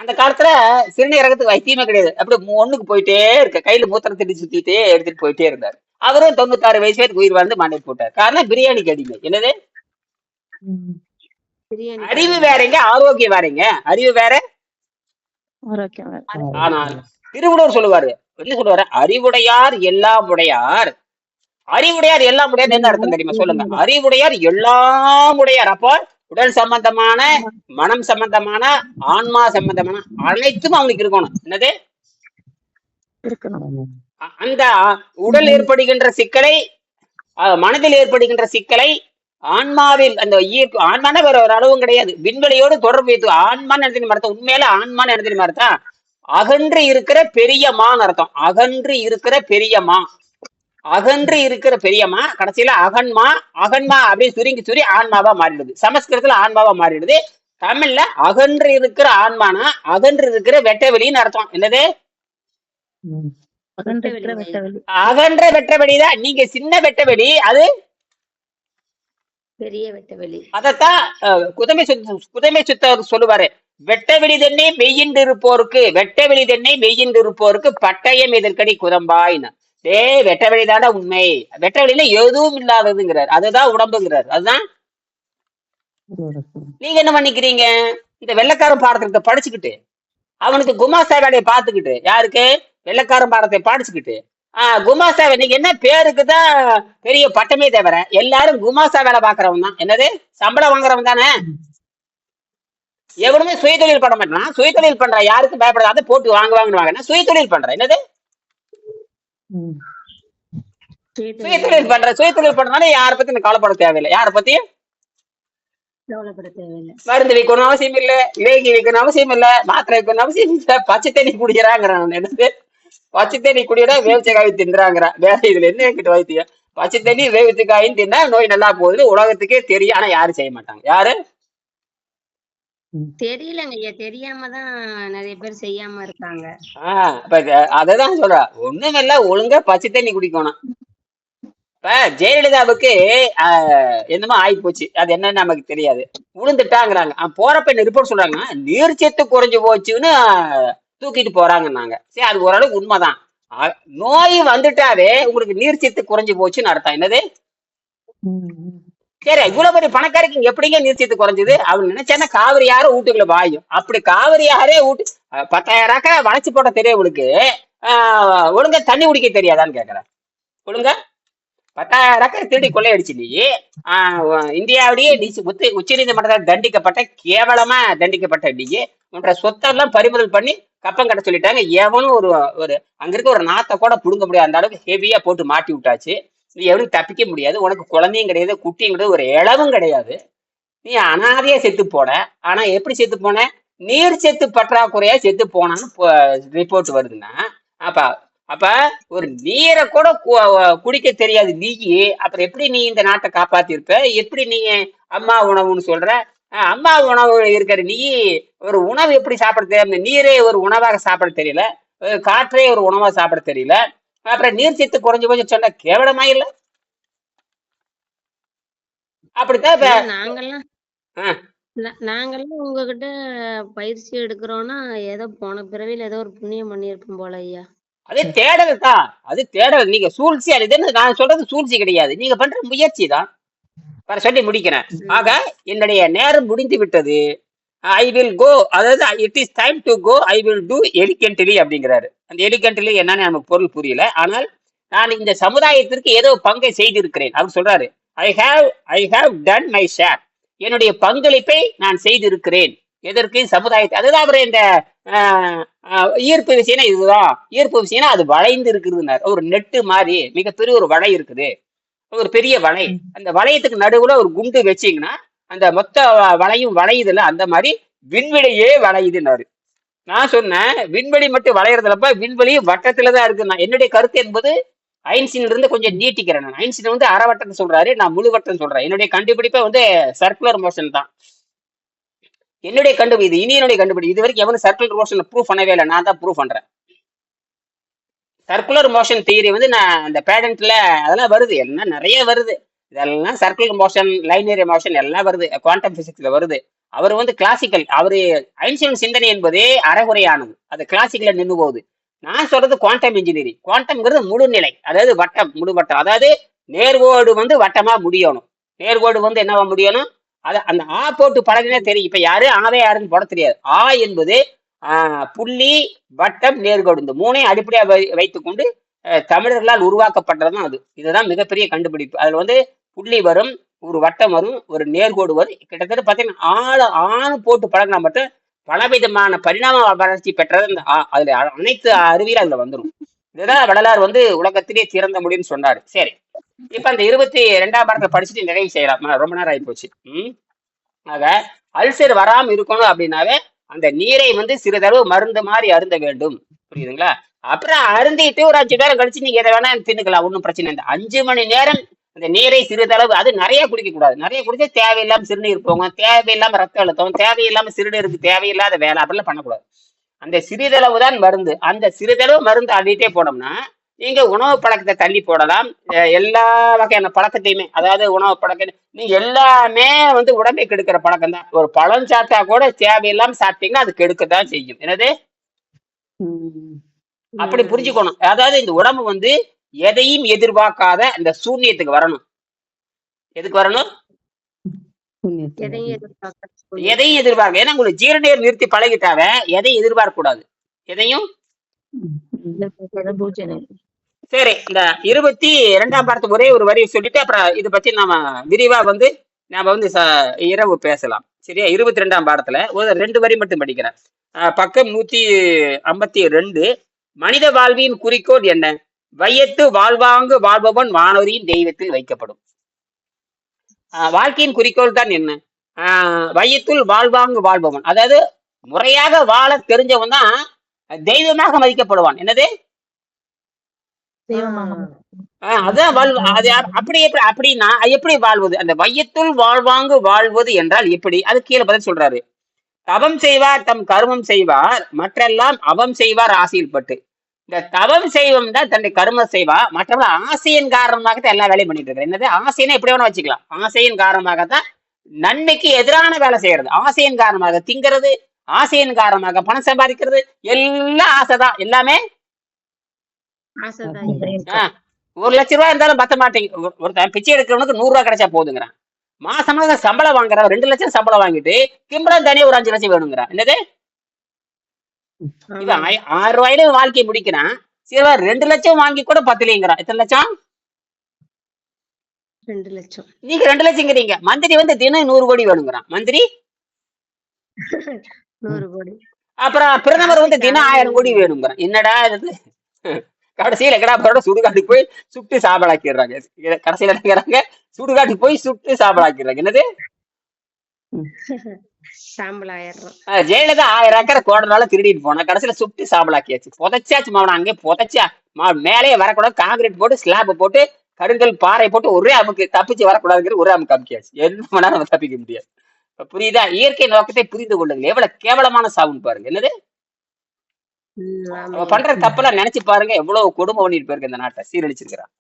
அந்த காலத்துல சிறுநீரகத்துக்கு வைத்தியமே கிடையாது, அப்படி ஒண்ணுக்கு போயிட்டே இருக்க, கையில மூத்திரம் திட்டி சுத்திட்டே எடுத்துட்டு போயிட்டே இருந்தாரு. அவரும் 96 வயசு உயிர் வாழ்ந்து மண்டை போட்டார். காரணம் பிரியாணிக்கு அடிமை, என்னது அறிவு வேறங்க, ஆரோக்கியம் வேறங்க. அறிவு வேற, ஆனால் திருவள்ளுவர் சொல்லுவாரு, என்ன சொல்லுவாரு? அறிவுடையார் எல்லாம் உடையார். அறிவுடையார் எல்லாம் உடையார் என்ன அர்த்தம் தெரியுமா? சொல்லுங்க. அறிவுடையார் எல்லாம் உடையார். அப்போ உடல் சம்பந்தமான, மனம் சம்பந்தமான, ஆன்மா சம்பந்தமான அனைத்தும் அவனுக்கு இருக்கணும், என்னது அந்த உடல் ஏற்படுகின்ற சிக்கலை, மனதில் ஏற்படுகின்ற சிக்கலை ஆன்மாவில், அந்த ஆன்மான வேற ஒரு அளவும் கிடையாது, விண்வெளியோடு தொடர்பு வைத்து ஆன்மான்னு எழுதி அர்த்தம். உண்மையில ஆன்மான்னு எழுதி அர்த்தம் அகன்று இருக்கிற பெரியமான்னு அர்த்தம். அகன்று இருக்கிற பெரியமா, அகன்று இருக்கிற பெரியமா, கடைசியில அகன்மா, அகன்மா அப்படின்னு சுருங்கி ஆன்மாவா மாறிடுது. சமஸ்கிருதத்துல ஆன்மாவா மாறிடுது. தமிழ்ல அகன்று இருக்கிற ஆன்மானா அகன்று இருக்கிற வெட்டவெளின்னு அர்த்தம், என்னது அகன்ற வெட்டவெளிதான். நீங்க சின்ன வெட்டவெளி, அது பெரிய வெட்டவெளி. அதத்தான் குதமை சுத்தர் சொல்லுவாரு, வெட்டவெளி தன்னை மெய்யின்று இருப்போருக்கு, வெட்டவெளி தன்னை மெய்யின்று இருப்போருக்கு பட்டயம் எதிர்கடி குதம்பாயின்னு. வெட்டவெளிதான உண்மை, வெட்டவெளியில எதுவும் இல்லாததுங்கிறார், அதுதான் உடம்புங்கிறார். அதுதான் நீங்க என்ன பண்ணிக்கிறீங்க? இந்த வெள்ளைக்காரன் பாடத்தை படிச்சுக்கிட்டு, அவனுக்கு குமாஸ்தா வேலையை பார்த்துக்கிட்டு, யாருக்கு? வெள்ளைக்காரன் பாடத்தை படிச்சுக்கிட்டு, குமாஸ்தா நீங்க என்ன பேருக்குதான் பெரிய பட்டமே தவிர எல்லாரும் குமாஸ்தா வேலை பாக்குறவன் தான், என்னது சம்பளம் வாங்குறவன் தானே. எவனுமே சுயதொழில் பண்ண மாட்டான். சுயதொழில் பண்ற யாருக்கும் பயப்படாத, போட்டு வாங்குவாங்க. சுயதொழில் பண்ற, என்னது சுயதொழில் பண்றதுனால யார பத்தி கவலைப்பட தேவையில்லை. யார பத்தி மருந்து வைக்கணும் அவசியம் இல்ல, இலைக்கு வைக்கணும் அவசியம் இல்ல, மாத்திரை வைக்கணும் அவசியம் இல்ல. பச்சை தண்ணி குடிக்கிறாங்கிறான், என்னது பச்சை தண்ணி குடிக்கிறா வேவிச்ச காய் தின்றாங்கிறான். வேற இதுல என்ன கிட்ட வைத்தியம்? பச்சை தண்ணி வேவிச்ச காயின்னு தின்னா நோய் நல்லா போகுது, உலகத்துக்கே தெரியும். ஆனா யாரும் செய்ய மாட்டாங்க. யாரு தெரியலங்க ஐயா, தெரியாமதான் நிறைய பேர் செய்யாம இருக்காங்க. அததான் சொல்ற, ஒண்ணும் இல்ல, ஒழுங்கா பச்சை தண்ணி குடிக்கணும். இப்ப ஜெயலலிதாவுக்கு என்னமோ ஆகி போச்சு, அது என்னன்னு நமக்கு தெரியாது, விழுந்துட்டாங்கிறாங்க. போறப்ப ரிப்போர்ட் சொல்றாங்க நீர்ச்சத்து குறைஞ்சு போச்சுன்னு தூக்கிட்டு போறாங்கன்னாங்க. சரி, அது ஓரளவுக்கு உண்மைதான். நோய் வந்துட்டாவே உங்களுக்கு நீர்ச்சத்து குறைஞ்சு போச்சுன்னு அர்த்தம், என்னது சரி, இவ்வளவு பெரிய பணக்காரருக்கு எப்படிங்க நீர்ச்சத்து குறைஞ்சது? அவன் நினைச்சானா காவிரி யாரும் வீட்டுக்குள்ள பாயும். அப்படி காவிரி யாரே வீட்டு 10,000 வளைச்சு போட தெரியும் உங்களுக்கு, ஒழுங்கா தண்ணி குடிக்க தெரியாதான்னு கேக்குறேன். ஒழுங்கா 10,000 திருடி கொள்ளையடிச்சு நீ இந்தியாவிலேயே உச்ச நீதிமன்றத்தால் தண்டிக்கப்பட்ட, கேவலமா தண்டிக்கப்பட்ட நீ உன்ற சொத்தெல்லாம் பறிமுதல் பண்ணி கப்பம் கட்ட சொல்லிட்டாங்க. எவனும் ஒரு அங்க இருக்க ஒரு நாத்தை கூட புடுங்க முடியாது, அந்த அளவுக்கு ஹெவியா போட்டு மாட்டி விட்டாச்சு. நீ எவனும் தப்பிக்க முடியாது. உனக்கு குழந்தையும் கிடையாது, குட்டியும் கிடையாது, ஒரு இளவும் கிடையாது. நீ அனாதையா செத்து போன. ஆனா எப்படி செத்து போன? நீர் செத்து பற்றாக்குறையா செத்து போனான்னு ரிப்போர்ட் வருதுன்னா, அப்ப ஒரு நீரை கூட குடிக்க தெரியாது நீ, அப்புறம் எப்படி நீ இந்த நாட்டை காப்பாத்திருப்ப? எப்படி நீ அம்மா உணவுன்னு சொல்ற? அம்மா உணவு இருக்கிற நீ ஒரு உணவு எப்படி சாப்பிட தெரியல? நீரே ஒரு உணவாக சாப்பிட தெரியல, காற்றே ஒரு உணவா சாப்பிட தெரியல, அப்புறம் நீர் சத்து குறைஞ்சு போச்சு சொன்ன கேவலமா இல்ல? அப்படித்தான் இப்ப ஐயா நாங்கெல்லாம் ஆ, நாங்கெல்லாம் உங்ககிட்ட பயிற்சி எடுக்கிறோம்னா ஏதோ போன பிறவியில ஏதோ ஒரு புண்ணியம் பண்ணியிருப்போம் போல ஐயா. அது தேடல் தான். அது தேடல். நீங்க சூழ்ச்சி அது என்ன, நான் சொல்றது சூழ்ச்சி கிடையாது, நீங்க பண்ற முயற்சி தான். வர சொல்லி முடிக்கிறேன். ஆக ம். என்னுடைய நேரம் முடிந்து விட்டது. ஐ வில் கோ, அதாவது it is time to go, I will do elegantly அப்படிங்கிறாரு. அந்த எலிகென்ட்லி என்னன்னு நமக்கு பொருள் புரியல. ஆனால் நான் இந்த சமுதாயத்திற்கு ஏதோ பங்கை செய்திருக்கிறேன் அவர் சொல்றாரு. ஐ ஹாவ் டன் மை ஷேர். என்னுடைய பங்களிப்பை நான் செய்திருக்கிறேன். எதற்கு? சமுதாயத்தை. அதுதான் அவர் இந்த ஆஹ், ஈர்ப்பு விஷயம்னா இதுதான். ஈர்ப்பு விஷயம்னா அது வளைந்து இருக்குதுன்னாரு. ஒரு நெட்டு மாதிரி மிகப்பெரிய ஒரு வலை இருக்குது, ஒரு பெரிய வலை. அந்த வளையத்துக்கு நடுவுல ஒரு குண்டு வச்சீங்கன்னா அந்த மொத்த வளையும் வளையுதுல, அந்த மாதிரி விண்வெளியே வளையுதுன்னாரு. நான் சொன்னேன் விண்வெளி மட்டும் வளையறதுலப்ப விண்வெளியும் வட்டத்துலதான் இருக்கு. நான் என்னுடைய கருத்து என்பது ஐன்ஸ்டீன்ல இருந்து கொஞ்சம் நீட்டிக்கிறேன். நான் ஐன்ஸ்டீன் வந்து அரை வட்டத்தை சொல்றாரு, நான் முழு வட்டம் சொல்றேன். என்னுடைய கண்டுபிடிப்பை வந்து சர்க்குலர் மோஷன் தான் என்னுடைய கண்டுபிடி. இது இனியனுடைய கண்டுபிடி. இது வரைக்கும் எவனும் சர்க்குலர் மோஷன் ப்ரூவ் பண்ணவே இல்லை, நான் தான் ப்ரூவ் பண்றேன். சர்க்குலர் மோஷன் தியரி வந்து நான் அந்த பேடன்ட்ல அதெல்லாம் வருது, எல்லாம் நிறைய வருது. இதெல்லாம் சர்க்குலர் மோஷன், லைனியர் மோஷன் எல்லாம் வருது, குவாண்டம் பிசிக்ஸ்ல வருது. அவர் வந்து கிளாசிக்கல், அவரு ஐன்ஸ்டீன் சிந்தனை என்பதே அறகுறையானது, அது கிளாசிக்கல்ல நின்று போகுது. நான் சொல்றது குவாண்டம் இன்ஜினியரிங். குவாண்டம்ங்கிறது முழுநிலை, அதாவது வட்டம், முழு வட்டம். அதாவது நேர்கோடு வந்து வட்டமா முடியணும். நேர்கோடு வந்து என்னவா முடியணும்? அது அந்த ஆ போட்டு பழகினே தெரியும். இப்ப யாரு ஆவே யாருன்னு போட தெரியாது. ஆ என்பது புள்ளி, வட்டம், நேர்கோடு, இந்த மூணையும் அடிப்படையா வைத்துக்கொண்டு தமிழர்களால் உருவாக்கப்பட்டதுதான் அது. இதுதான் மிகப்பெரிய கண்டுபிடிப்பு. அதுல வந்து புள்ளி வரும், ஒரு வட்டம் வரும், ஒரு நேர்கோடு வரும். கிட்டத்தட்ட பார்த்தீங்கன்னா ஆணு போட்டு பழகினா மட்டும் பலவிதமான பரிணாம வளர்ச்சி பெற்றது அந்த அதுல அனைத்து அறிவியலும் அதுல வந்துடும். இதுதான் வள்ளலார் வந்து உலகத்திலேயே சிறந்த முடின்னு சொன்னாரு. சரி, இப்ப அந்த 22ஆம் பாடத்தை படிச்சுட்டு நிறைவு செய்யலாம். ரொம்ப நேரம் ஆகி போச்சு. ஆக அல்சர் வராம இருக்கணும் அப்படின்னாவே அந்த நீரை வந்து சிறிதளவு மருந்து மாதிரி அருந்த வேண்டும். புரியுதுங்களா? அப்புறம் அருந்திட்டு ஒரு 5 நேரம் கழிச்சு நீங்க எதை வேணா தின்னுக்கலாம், ஒன்றும் பிரச்சனை இல்லை. 5 மணி நேரம் அந்த நீரை சிறிதளவு, அது நிறைய குடிக்க கூடாது. நிறைய குடிச்சா தேவையில்லாம சிறுநீர் போகும், தேவையில்லாம ரத்த அழுத்தம், தேவையில்லாம சிறுநீருக்கு தேவையில்லாத வேலை, அப்படிலாம் பண்ணக்கூடாது. அந்த சிறிதளவு தான் மருந்து. அந்த சிறிதளவு மருந்து அள்ளிட்டே போனோம்னா நீங்க உணவு பழக்கத்தை தள்ளி போடலாம். எல்லா வகையான பழக்கத்தையுமே, அதாவது உணவு பழக்கம் நீங்க எல்லாமே வந்து உடம்பை கெடுக்கிற பழக்கம் தான். ஒரு பழம் சாப்பிட்டா கூட தேவையில்லாம சாப்பிட்டீங்கன்னா அது கெடுக்கத்தான் செய்யும். என்னது? அப்படி புரிஞ்சுக்கணும். அதாவது இந்த உடம்பு வந்து எதையும் எதிர்பார்க்காத அந்த சூன்யத்துக்கு வரணும். எதுக்கு வரணும்? எதையும் எதிர்பார்க்க. ஏன்னா உங்களுக்கு ஜீரணீர் நிறுத்தி பழகிட்டாவ எதையும் எதிர்பார்க்க கூடாது. எதையும். சரி, இந்த 22ஆம் பாடத்துக்கு ஒரே ஒரு வரி சொல்லிட்டு அப்புறம் இதை பத்தி நாம விரிவா வந்து நாம வந்து இரவு பேசலாம். சரியா? 22ஆம் பாடத்துல ஒரு 2 வரி மட்டும் படிக்கிறேன். பக்கம் 152. மனித வாழ்வின் குறிக்கோள் என்ன? வையத்து வாழ்வாங்கு வாழ்பவன் வானொலியின் தெய்வத்தில் வைக்கப்படும். வாழ்க்கையின் குறிக்கோள் தான் என்ன? வையத்துள் வாழ்வாங்கு வாழ்பவன், அதாவது முறையாக வாழ தெரிஞ்சவன் தான் தெய்வமாக மதிக்கப்படுவான். என்னது? அதான் வாழ்வு. அது அப்படி அப்படின்னா எப்படி வாழ்வது? அந்த வையத்துள் வாழ்வாங்கு வாழ்வது என்றால் எப்படி? அது கீழே பதில் சொல்றாரு. தவம் செய்வார் தம் கருமம் செய்வார், மற்றெல்லாம் அவம் செய்வார் ஆசையில் பட்டு. இந்த தவம் செய்வம் தான் தன்னுடைய கருமம் செய்வா, மற்றவங்க ஆசையின் காரணமாகத்தான் எல்லா வேலையும் பண்ணிட்டு இருக்கிறேன். என்னது? ஆசைன்னா எப்படி வேணா வச்சுக்கலாம். ஆசையின் காரணமாகத்தான் நன்மைக்கு எதிரான வேலை செய்யறது, ஆசையின் காரணமாக திங்கிறது, ஆசையின் காரணமாக பணம் சம்பாதிக்கிறது, எல்லாம் ஆசைதான். எல்லாமே 1 லட்சம் ரூபாய் இருந்தாலும் பத்த மாட்டேங்க. ஒருத்தன் பிச்சை எடுக்கிறவனுக்கு 100 ரூபாய் கிடைச்சா போதுங்கிறான். மாசமாக சம்பளம் வாங்குறான், 2 லட்சம் சம்பளம் வாங்கிட்டு கிம்பளம் தனியா ஒரு 5 லட்சம் வேணுங்கிறான். என்னது? இவன் 6 ரூபாயில வாழ்க்கையை முடிக்கிறான். சில 2 லட்சம் வாங்கி கூட பத்தலைங்கிறான். எத்தனை லட்சம்? 2 லட்சம். நீங்க 2 லட்சங்கிறீங்க. மந்திரி வந்து தினம் 100 கோடி வேணுங்கிறான். மந்திரி 100 கோடி. அப்புறம் பிரதமர் வந்து தினம் 1000 கோடி வேணுங்கிறான். என்னடா இது? கடைசியில எங்கடா சுடுகாட்டுக்கு போய் சுட்டு சாம்பலாக்கிடுறாங்க. கடைசியில நினைக்கிறாங்க சுடுகாட்டுக்கு போய் சுட்டு சாம்பலாக்கிடுறாங்க. என்னது? ஜெயலலிதா 1000 ஏக்கரை கோடனால திருடிட்டு போனா, கடைசியில சுட்டு சாம்பலாக்கியாச்சு. புதைச்சாச்சு மாவன, அங்கே புதைச்சா மேலேயே வரக்கூடாது, காங்கிரீட் போட்டு ஸ்லாப் போட்டு கருங்கல் பாறை போட்டு ஒரே அமுக்கு, தப்பிச்சு வரக்கூடாதுங்கிற ஒரே அமுக்கு அமுக்கியாச்சு. என்ன பண்ணா நம்ம தப்பிக்க முடியாது. புரியுதா? இயற்கை நோக்கத்தை புரிந்து கொள்ளுங்கள். எவ்வளவு கேவலமான சாவுன்னு பாருங்க. என்னது? பண்ற தப்பெல்லாம் நினைச்சு பாருங்க. எவ்வளவு கொடுமை பண்ணிட்டு போயிருக்கு இந்த நாட்டை, சீரழிச்சிருக்கிறான்.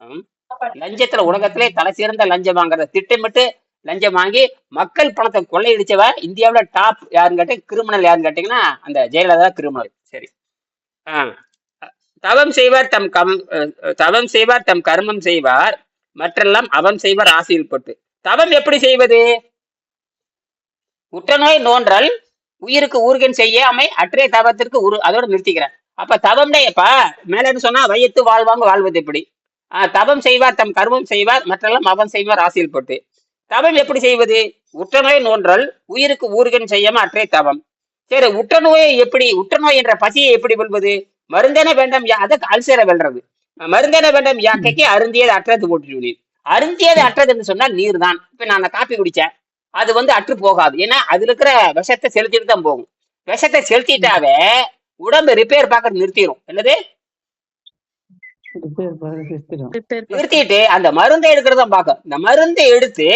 லஞ்சத்துல உலகத்திலே தலை சிறந்த லஞ்சம் வாங்குறத திட்டமிட்டு லஞ்சம் வாங்கி மக்கள் பணத்தை கொள்ளையடிச்சவ இந்தியாவுல டாப் யாருன்னு கேட்டீங்க, கிரிமினல் யாருன்னு கேட்டீங்கன்னா அந்த ஜெயலலிதா கிரிமினல். சரி. ஆஹ் தவம் செய்வார் தவம் செய்வார் தம் கர்மம் செய்வார், மற்றெல்லாம் அவம் செய்வார் ஆசையில் பட்டு. தவம் எப்படி செய்வது? உற்றநோய் நோன்றல் உயிருக்கு ஊர்கன் செய்யாமை அற்றே தவத்திற்கு அதோட நிறுத்திக்கிறேன். அப்ப தவம்னே எப்ப மேல சொன்னா வையத்து வாழ்வாங்க வாழ்வது எப்படி? தவம் செய்வார் தம் கர்மம் செய்வார், மற்றெல்லாம் அவன் செய்வார் ஆசையில் பட்டு. தவம் எப்படி செய்வது? உற்றநோய் நோன்றல் உயிருக்கு ஊர்கன் செய்யாம அற்றே தவம். சரி, உற்றநோயை எப்படி, உற்றநோய் என்ற பசியை எப்படி வெல்வது? மருந்தென வேண்டாம் அதுக்கு அல்சரை வெல்றது. மருந்தென வேண்டாம் யாக்கைக்கு அருந்தியது அற்றது போட்டு. அருந்தியது அற்றதுன்னு சொன்னா நீர் தான். இப்ப நான் காப்பி குடிச்சேன், அது அற்று போகாது. ஏன்னா அதுல இருக்கிற விஷத்தை செலுத்திட்டு தான் போகும். விஷத்தை செலுத்திட்டாவே உடம்பு ரிப்பேர் பார்க்கறது நிறுத்திடும். என்னது? நிறுத்திட்டு அந்த மருந்தை எடுக்கிறத பார்க்கும். இந்த மருந்தை எடுத்து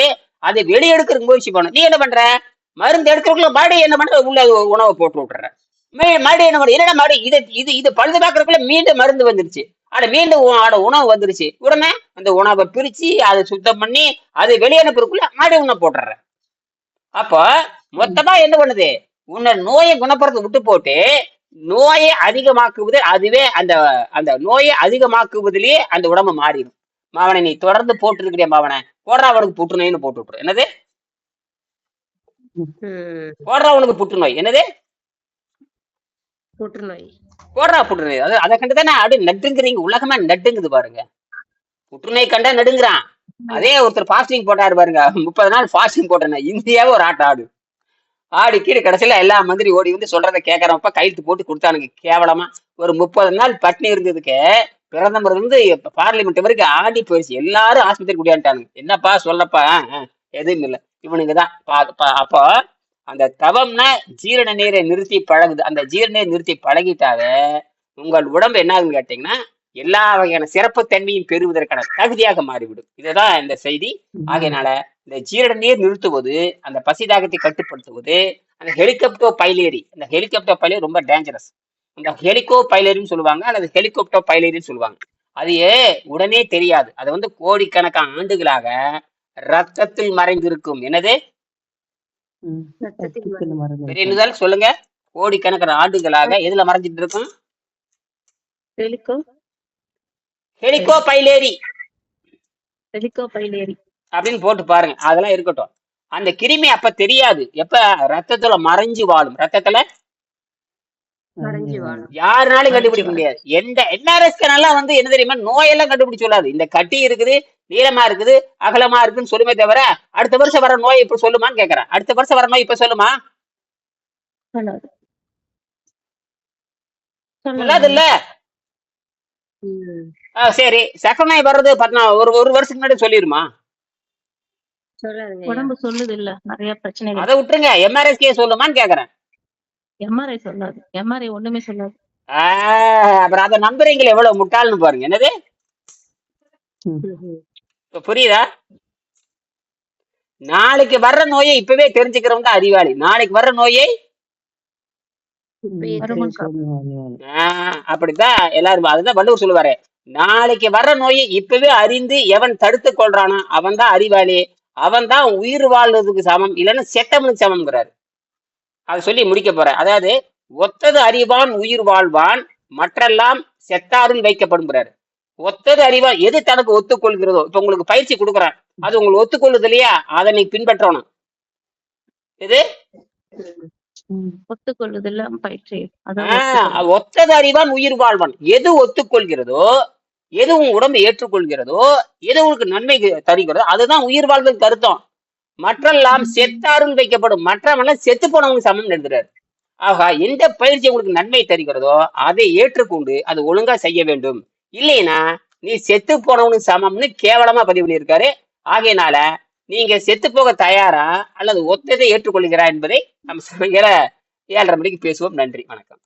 அதை வெளியெடுக்கிற முயற்சி பண்ணும். நீ என்ன பண்ற? மருந்து எடுக்கிறதுக்குள்ள மறுபடியும் என்ன பண்ற? உள்ள உணவை போட்டு விட்டுற. மறுபடியும் என்ன பண்ற? என்னடா மறுபடியும் இது பழுது பார்க்கறதுக்குள்ள மீண்டும் மருந்து வந்துருச்சு, மீண்டும் உணவு வந்துருச்சு. உடனே அந்த உணவை பிரிச்சு அதை சுத்தம் பண்ணி அதை வெளியனுப்புறதுக்குள்ள மறுபடியும் உணவு போட்டுற. அப்போ மொத்தமா என்ன பண்ணுது? உன்னை நோயை குணப்படுத்த விட்டு போட்டு நோயை அதிகமாக்குவது. அதுவே அந்த அந்த நோயை அதிகமாக்குவதிலேயே அந்த உடம்பு மாறிடும். மாவனை நீ தொடர்ந்து போட்டு இருக்கிற மாவனை போடுறவனுக்கு புற்றுநோய்னு போட்டு விட்டுரு. என்னது? போடுறவனுக்கு புற்றுநோய். என்னது? புற்றுநோய். போடுறா புற்றுநோய். அதை கண்டுதானே அப்படி நட்டுங்கிறீங்க. உலகமா நட்டுங்குது பாருங்க. புற்றுநோய் கண்டா நடுங்கிறான். அதே ஒருத்தர் ஃபாஸ்டிங் போட்டாரு பாருங்க, 30 நாள் ஃபாஸ்டிங் போட்டேன். இந்தியாவே ஒரு ஆடு ஆடு கீழே கடைசியில எல்லா மந்திரி ஓடி சொல்றதை கேட்கறப்ப கையெழுத்து போட்டு கொடுத்தானுங்க. கேவலமா ஒரு 30 நாள் பட்னி இருந்ததுக்கு பிரதமர் பார்லிமெண்ட் வரைக்கும் ஆடி போயிடுச்சு. எல்லாரும் ஆஸ்பத்திரி குடியாண்டானுங்க. என்னப்பா சொல்லப்பா? எதுவும் இல்லை, இவனுக்குதான். அப்போ அந்த தவம்னா ஜீரண நீரை நிறுத்தி பழகுது. அந்த ஜீரண நீரை நிறுத்தி பழகிட்டாவே உங்கள் உடம்பு என்ன ஆகுதுன்னு கேட்டீங்கன்னா எல்லா வகையான சிறப்பு தன்மையும் பெறுவதற்கான தகுதியாக மாறிவிடும். இதுதான் இந்த செய்தி. ஆகையினால இந்த ஜீரண நீர் நிறுத்துவது, அந்த பசிதாகத்தை கட்டுப்படுத்துவது, அந்த ஹெலிகாப்டர் பைலேரி. இந்த ஹெலிகாப்டர் பைலேரி ரொம்ப டேஞ்சரஸ். இந்த ஹெலிகோ பைலேரின்னு சொல்லுவாங்க, அல்லது ஹெலிகாப்டர் பைலேரின்னு சொல்லுவாங்க. அது உடனே தெரியாது. அது கோடிக்கணக்கான ஆண்டுகளாக ரத்தத்தில் மறைந்திருக்கும். என்னது? பெரிய சொல்லுங்க. கோடிக்கணக்கான ஆண்டுகளாக எதுல மறைஞ்சிட்டு இருக்கும்? ஹெலிகோ பைலேரி அப்படின்னு போட்டு பாருங்க. அதெல்லாம் இருக்கட்டும். அந்த கிருமி அப்ப தெரியாது. எப்ப ரத்தத்துல மறைஞ்சு வாழும். ரத்தத்துல யாருனாலும் கண்டுபிடிக்க முடியாது. என்ஆர்எஸ்கெல்லாம் என்ன தெரியுமா? நோயெல்லாம் கண்டுபிடிச்சு சொல்லாது. இந்த கட்டி இருக்குது, நீளமா இருக்குது, அகலமா இருக்குன்னு சொல்லுமே தவிர அடுத்த வருஷம் வர நோய் இப்ப சொல்லுமான்னு கேக்குறேன். அடுத்த வருஷம் வர நோய் இப்ப சொல்லுமா? சொல்லாது இல்ல. சரி, சக்கரநோய் வர்றது ஒரு வருஷத்துக்கு முன்னாடி சொல்லிருமா? உடம்பு சொல்லுது இல்ல, நிறைய பிரச்சனை. அதை விட்டுருங்க. எம்ஆர்ஐஸ்கே சொல்லுமான்னு கேக்குறேன். எம்ஆர்ஐ சொல்லாது. எம்ஆர்ஐ ஒண்ணுமே சொல்லாது. அப்புறம் அதை நம்புறீங்களே எவ்வளவு முட்டாள்னு பாருங்க. என்னது? புரியுதா? நாளைக்கு வர்ற நோயை இப்பவே தெரிஞ்சுக்கிறவங்க அறிவாளி. நாளைக்கு வர்ற நோயை அப்படித்தான் எல்லாரும். அதுதான் வள்ளுவர் சொல்லுவாரு, நாளைக்கு வர்ற நோயை இப்பவே அறிந்து எவன் தடுத்து கொள்றானோ அவன் தான் அறிவாளி, அவன் தான் உயிர் வாழ்றதுக்கு சமம், இல்லைன்னா செத்தவனுக்கு சமம்ங்கிறாரு. அதை சொல்லி முடிக்க போறேன். அதாவது ஒத்தது அறிவான் உயிர் வாழ்வான், மற்றெல்லாம் செத்தாருன்னு வைக்கப்படுங்கிறாரு. ஒத்தது அறிவான் எது தனக்கு ஒத்துக்கொள்கிறதோ. இப்ப உங்களுக்கு பயிற்சி கொடுக்குறேன், அது உங்களுக்கு ஒத்துக்கொள்ளுது இல்லையா? அதை நீ பின்பற்றணும். இது ஒத்துக்கொள்ளுதல்ல பயிற்சி. ஒத்தது அறிவான் உயிர் வாழ்வான். எது ஒத்துக்கொள்கிறதோ, எது உங்க உடம்பை ஏற்றுக்கொள்கிறதோ, எது உங்களுக்கு நன்மை தருகிறதோ அதுதான் உயிர் வாழ்வதற்கு அர்த்தம். மற்றெல்லாம் செத்தாருள் வைக்கப்படும். மற்றவெல்லாம் செத்து போனவங்க சமம் எழுதுறாரு. ஆகா, எந்த பயிற்சி உங்களுக்கு நன்மை தருகிறதோ அதை ஏற்றுக்கொண்டு அது ஒழுங்கா செய்ய வேண்டும். இல்லைன்னா நீ செத்து போனவனுக்கு சமம்னு கேவலமா பதிவு பண்ணியிருக்காரு. ஆகையினால நீங்க செத்து போக தயாரா அல்லது ஒத்ததை ஏற்றுக்கொள்கிறா என்பதை நம்ம 7:30 மணிக்கு பேசுவோம். நன்றி, வணக்கம்.